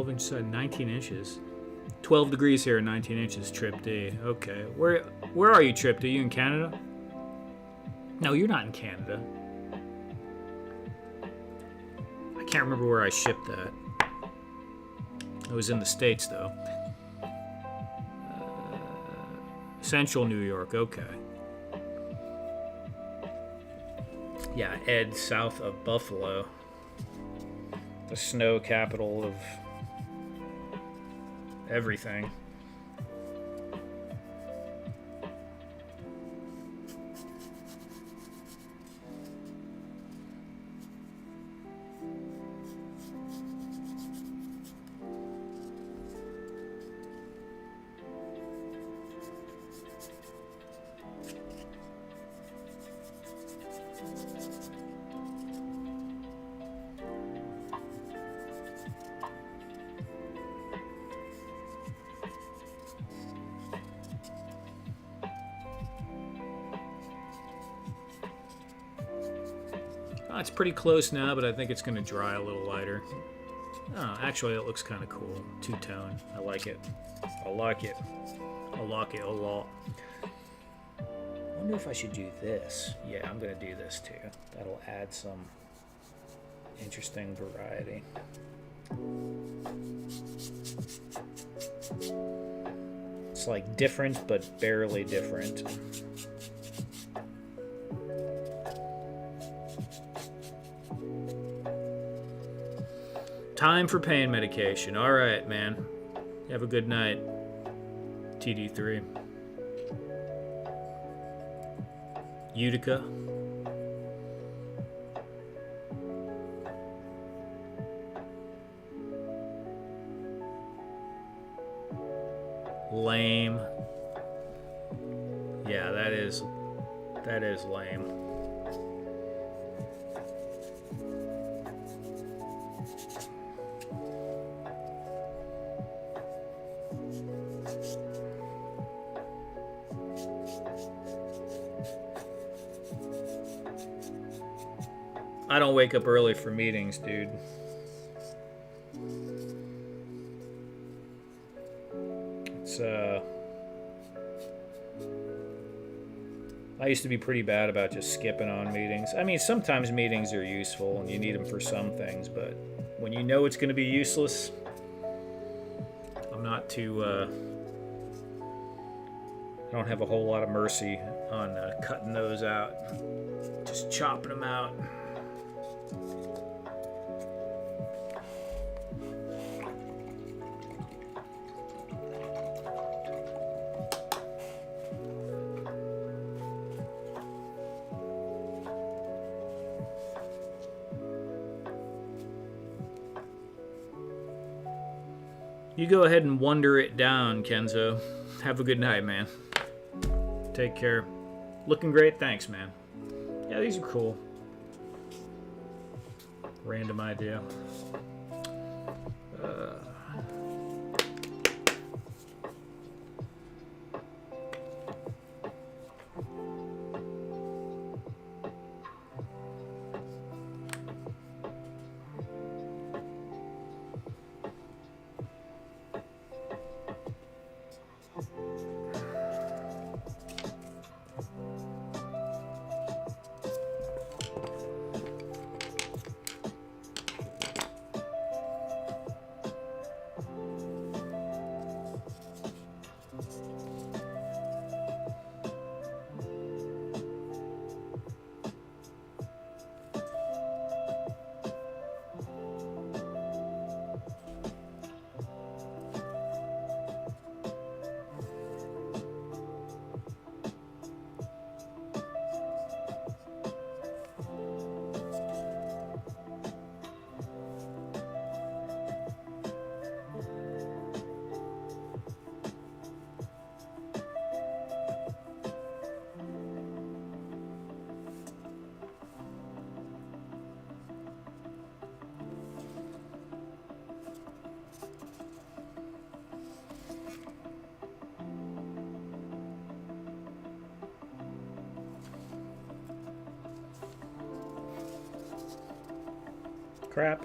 Inch side, 19 inches. 12 degrees here, 19 inches, Trip D. Okay. Where are you, Trip D? Are you in Canada? No, you're not in Canada. I can't remember where I shipped that. It was in the States, though. Central New York, okay. Yeah, Ed, south of Buffalo. The snow capital of everything. It's pretty close now, but I think it's going to dry a little lighter. Oh, actually, it looks kind of cool. Two-tone. I like it. I like it. I like it a lot. I wonder if I should do this. Yeah, I'm going to do this too. That'll add some interesting variety. It's like different, but barely different. Time for pain medication. All right, man. Have a good night. TD3. Utica. Lame. Yeah, that is lame. I don't wake up early for meetings, dude. It's I used to be pretty bad about just skipping on meetings. I mean, sometimes meetings are useful and you need them for some things, but when you know it's going to be useless, I'm not too I don't have a whole lot of mercy on cutting those out. Just chopping them out. You go ahead and wander it down, Kenzo. Have a good night, man. Take care. Looking great, thanks, man. Yeah, these are cool. Random idea. Crap.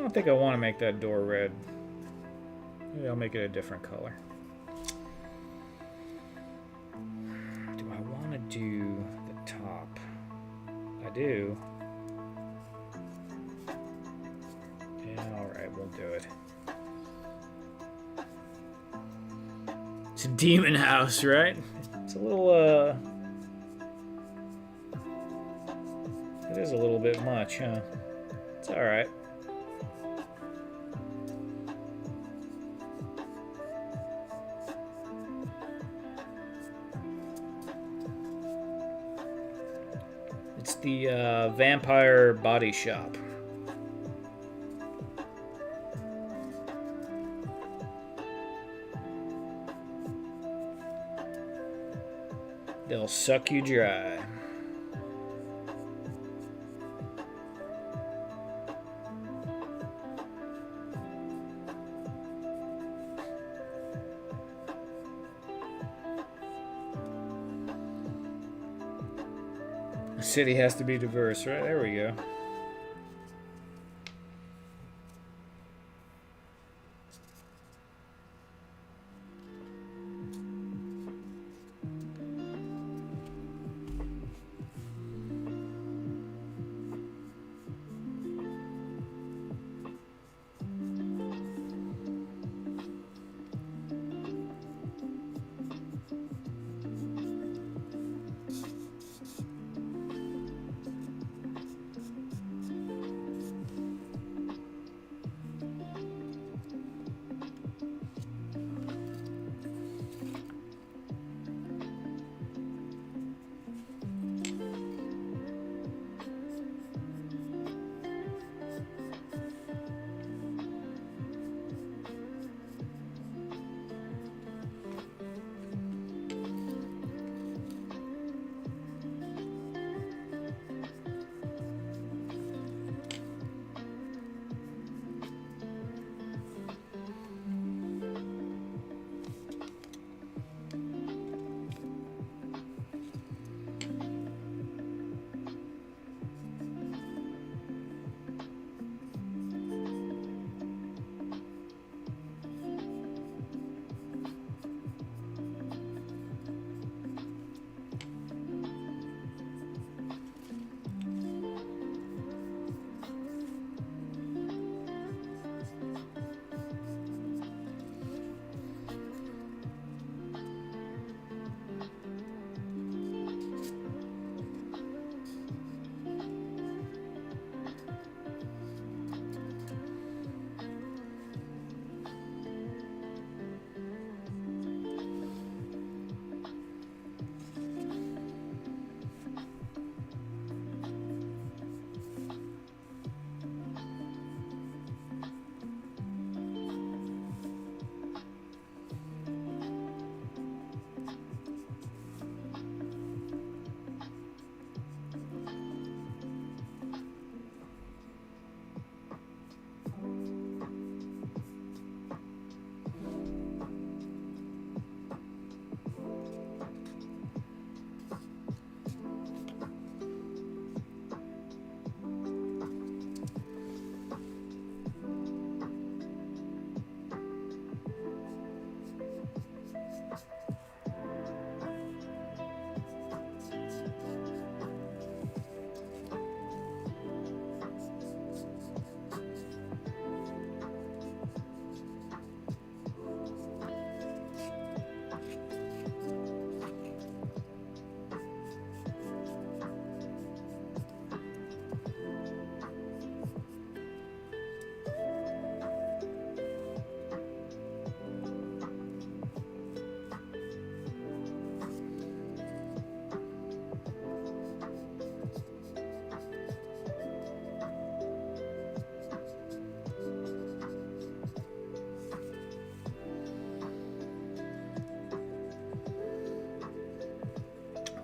don't think I want to make that door red. Maybe I'll make it a different color. Do I want to do the top? I do. Yeah, alright, we'll do it. It's a demon house, right? It's a little, it is a little bit much, huh? It's alright. It's the vampire body shop. They'll suck you dry. The city has to be diverse, right? There we go.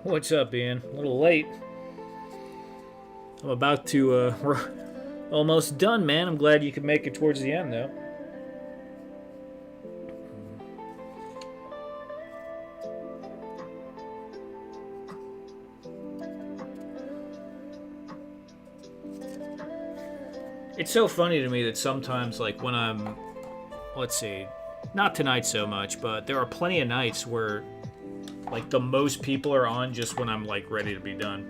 What's up, Ian? A little late. I'm about to, we're almost done, man. I'm glad you could make it towards the end, though. It's so funny to me that sometimes, like when I'm, let's see, not tonight so much, but there are plenty of nights where like the most people are on just when I'm like ready to be done.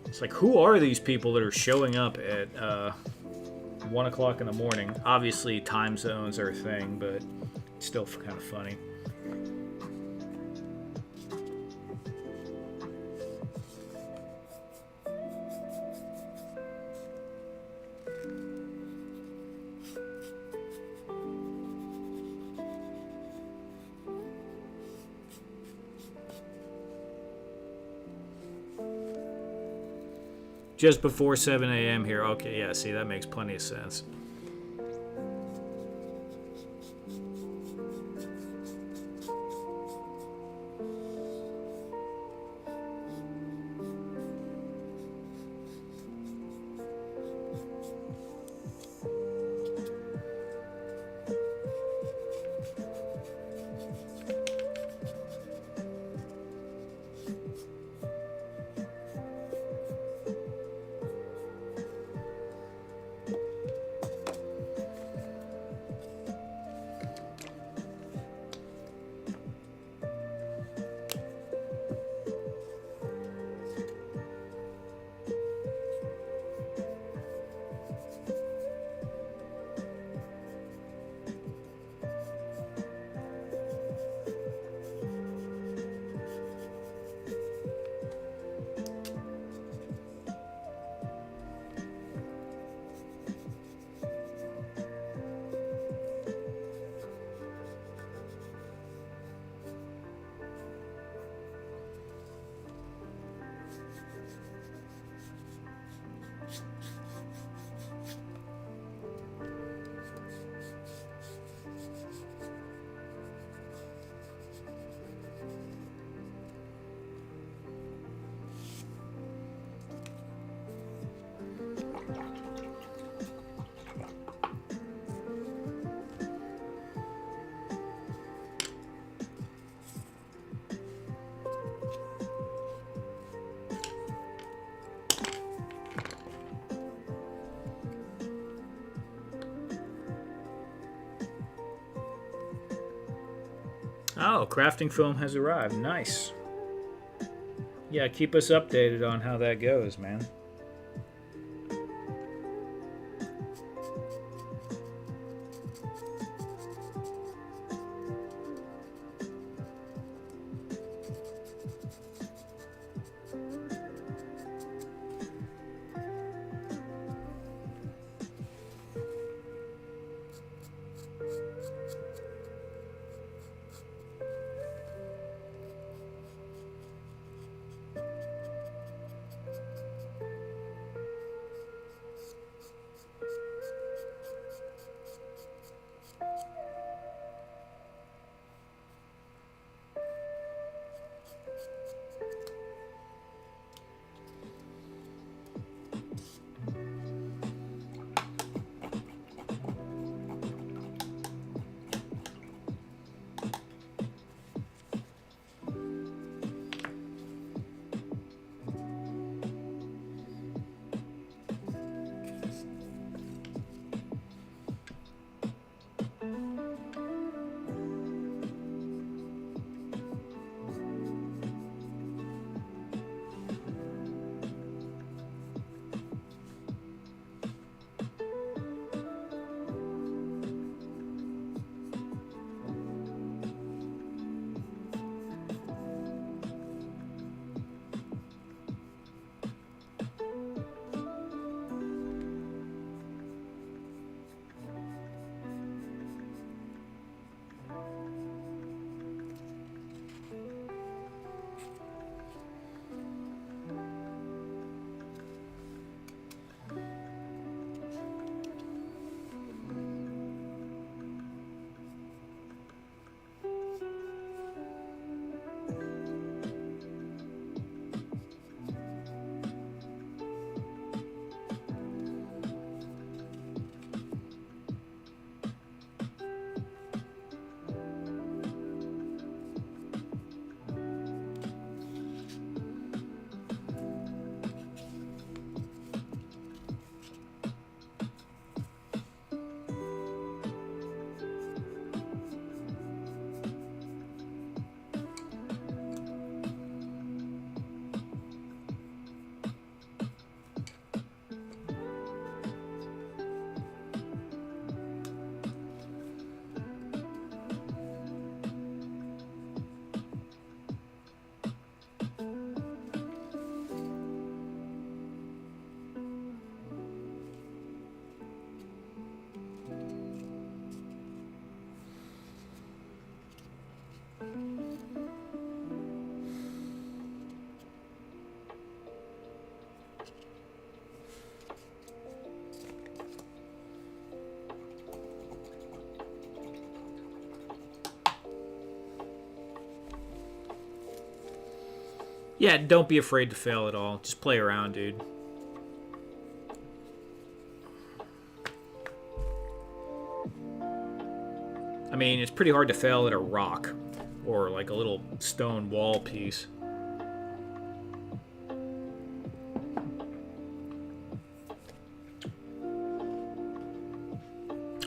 It's like, who are these people that are showing up at 1 o'clock in the morning? Obviously, time zones are a thing, but it's still kind of funny. Just before 7 a.m. here. Okay, yeah, see, that makes plenty of sense. Oh, crafting foam has arrived. Nice. Yeah, keep us updated on how that goes, man. Yeah, don't be afraid to fail at all. Just play around, dude. I mean, it's pretty hard to fail at a rock or like a little stone wall piece.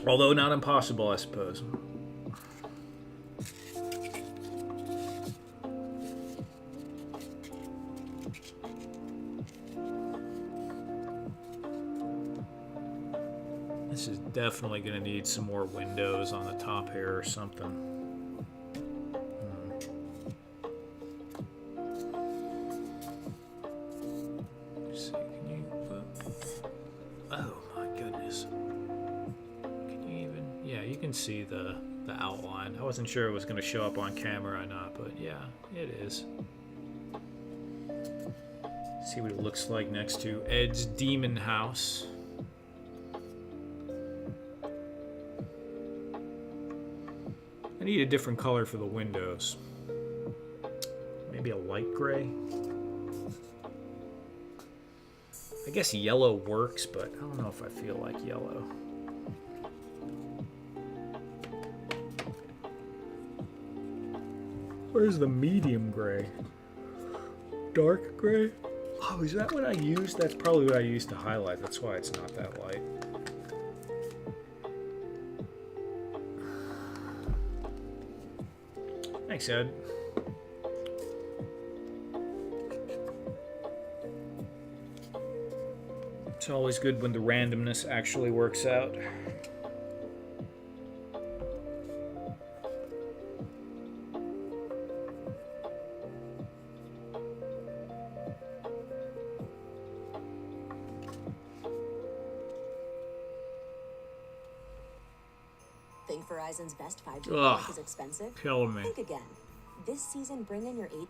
Although not impossible, I suppose. This is definitely going to need some more windows on the top here or something. Let's see, can you put... Oh my goodness. Can you even... Yeah, you can see the outline. I wasn't sure it was going to show up on camera or not, but yeah, it is. See what it looks like next to Ed's Demon House. I need a different color for the windows. Maybe a light gray. I guess yellow works, but I don't know if I feel like yellow. Where's the medium gray? Dark gray? Oh, is that what I used? That's probably what I used to highlight. That's why it's not that light. Thanks, Ed. It's always good when the randomness actually works out. Think Verizon's best 5G Ugh, plan is expensive? killing me. Think again. This season, bring in your 8.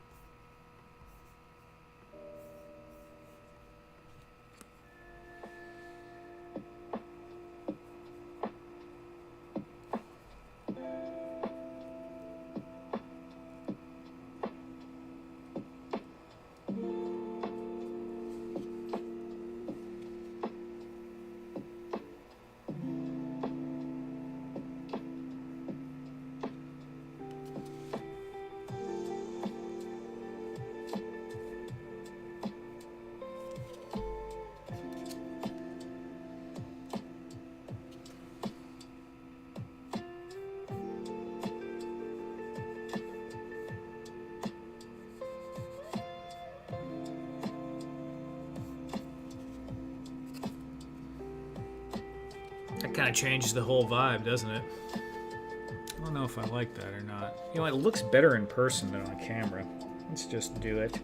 That kind of changes the whole vibe, doesn't it? I don't know if I like that or not. You know, it looks better in person than on camera. Let's just do it.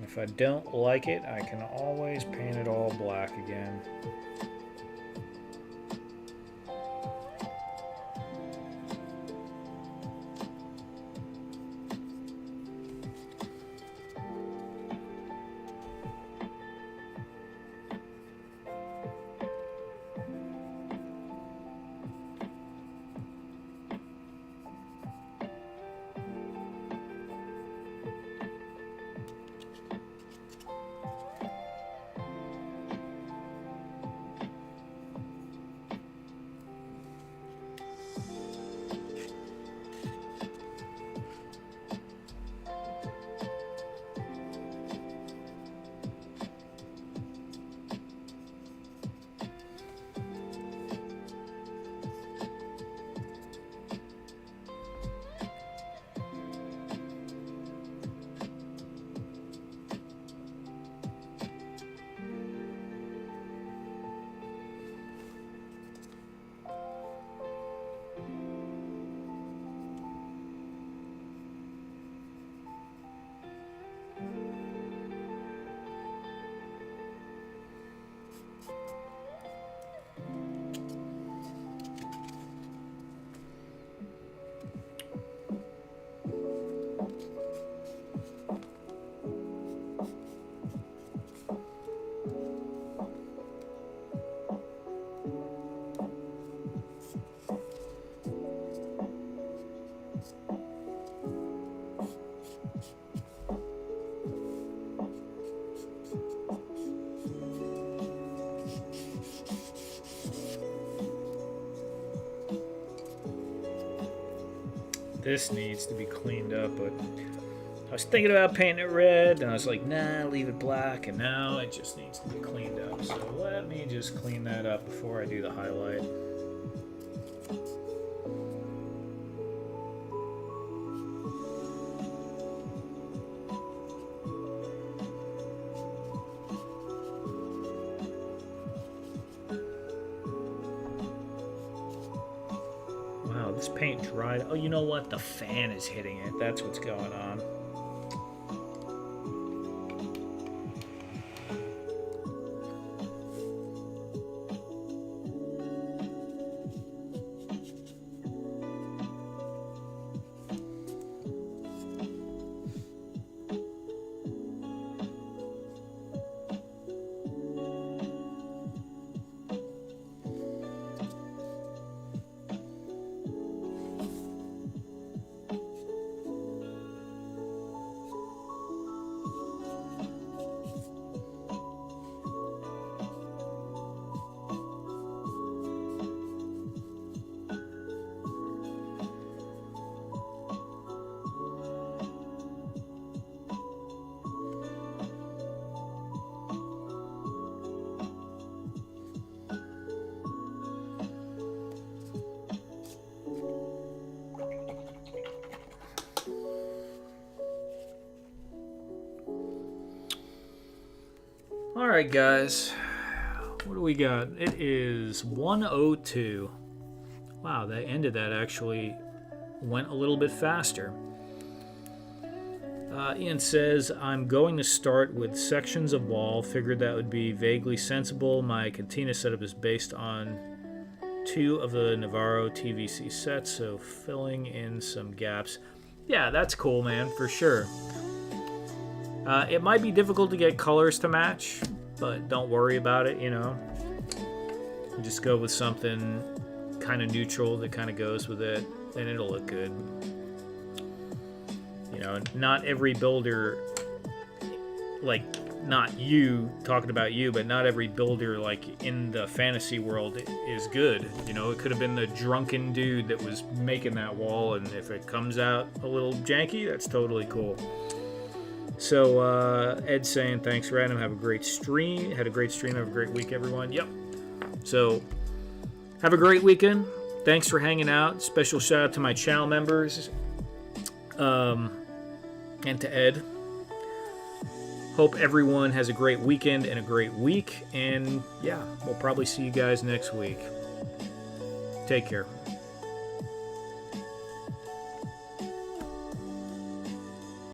If I don't like it, I can always paint it all black again. This needs to be cleaned up, but I was thinking about painting it red, and I was like, nah, leave it black, and now it just needs to be cleaned up. So let me just clean that up before I do the highlight. Wow, this paint dried. Oh, you know what? The fan is hitting it. That's what's going on. Alright guys, what do we got? It is 1:02. Wow, the end of that actually went a little bit faster. Ian says, I'm going to start with sections of wall. Figured that would be vaguely sensible. My cantina setup is based on 2 of the Navarro TVC sets, so filling in some gaps. Yeah, that's cool, man, for sure. It might be difficult to get colors to match, but don't worry about it, you know. Just go with something kind of neutral that kind of goes with it, and it'll look good. You know, not every builder, like, not you, talking about you, but not every builder, like, in the fantasy world is good. You know, it could have been the drunken dude that was making that wall, and if it comes out a little janky, that's totally cool. So, Ed's saying, thanks, Random. Have a great stream. Had a great stream. Have a great week, everyone. Yep. So, have a great weekend. Thanks for hanging out. Special shout out to my channel members and to Ed. Hope everyone has a great weekend and a great week. And, yeah, we'll probably see you guys next week. Take care.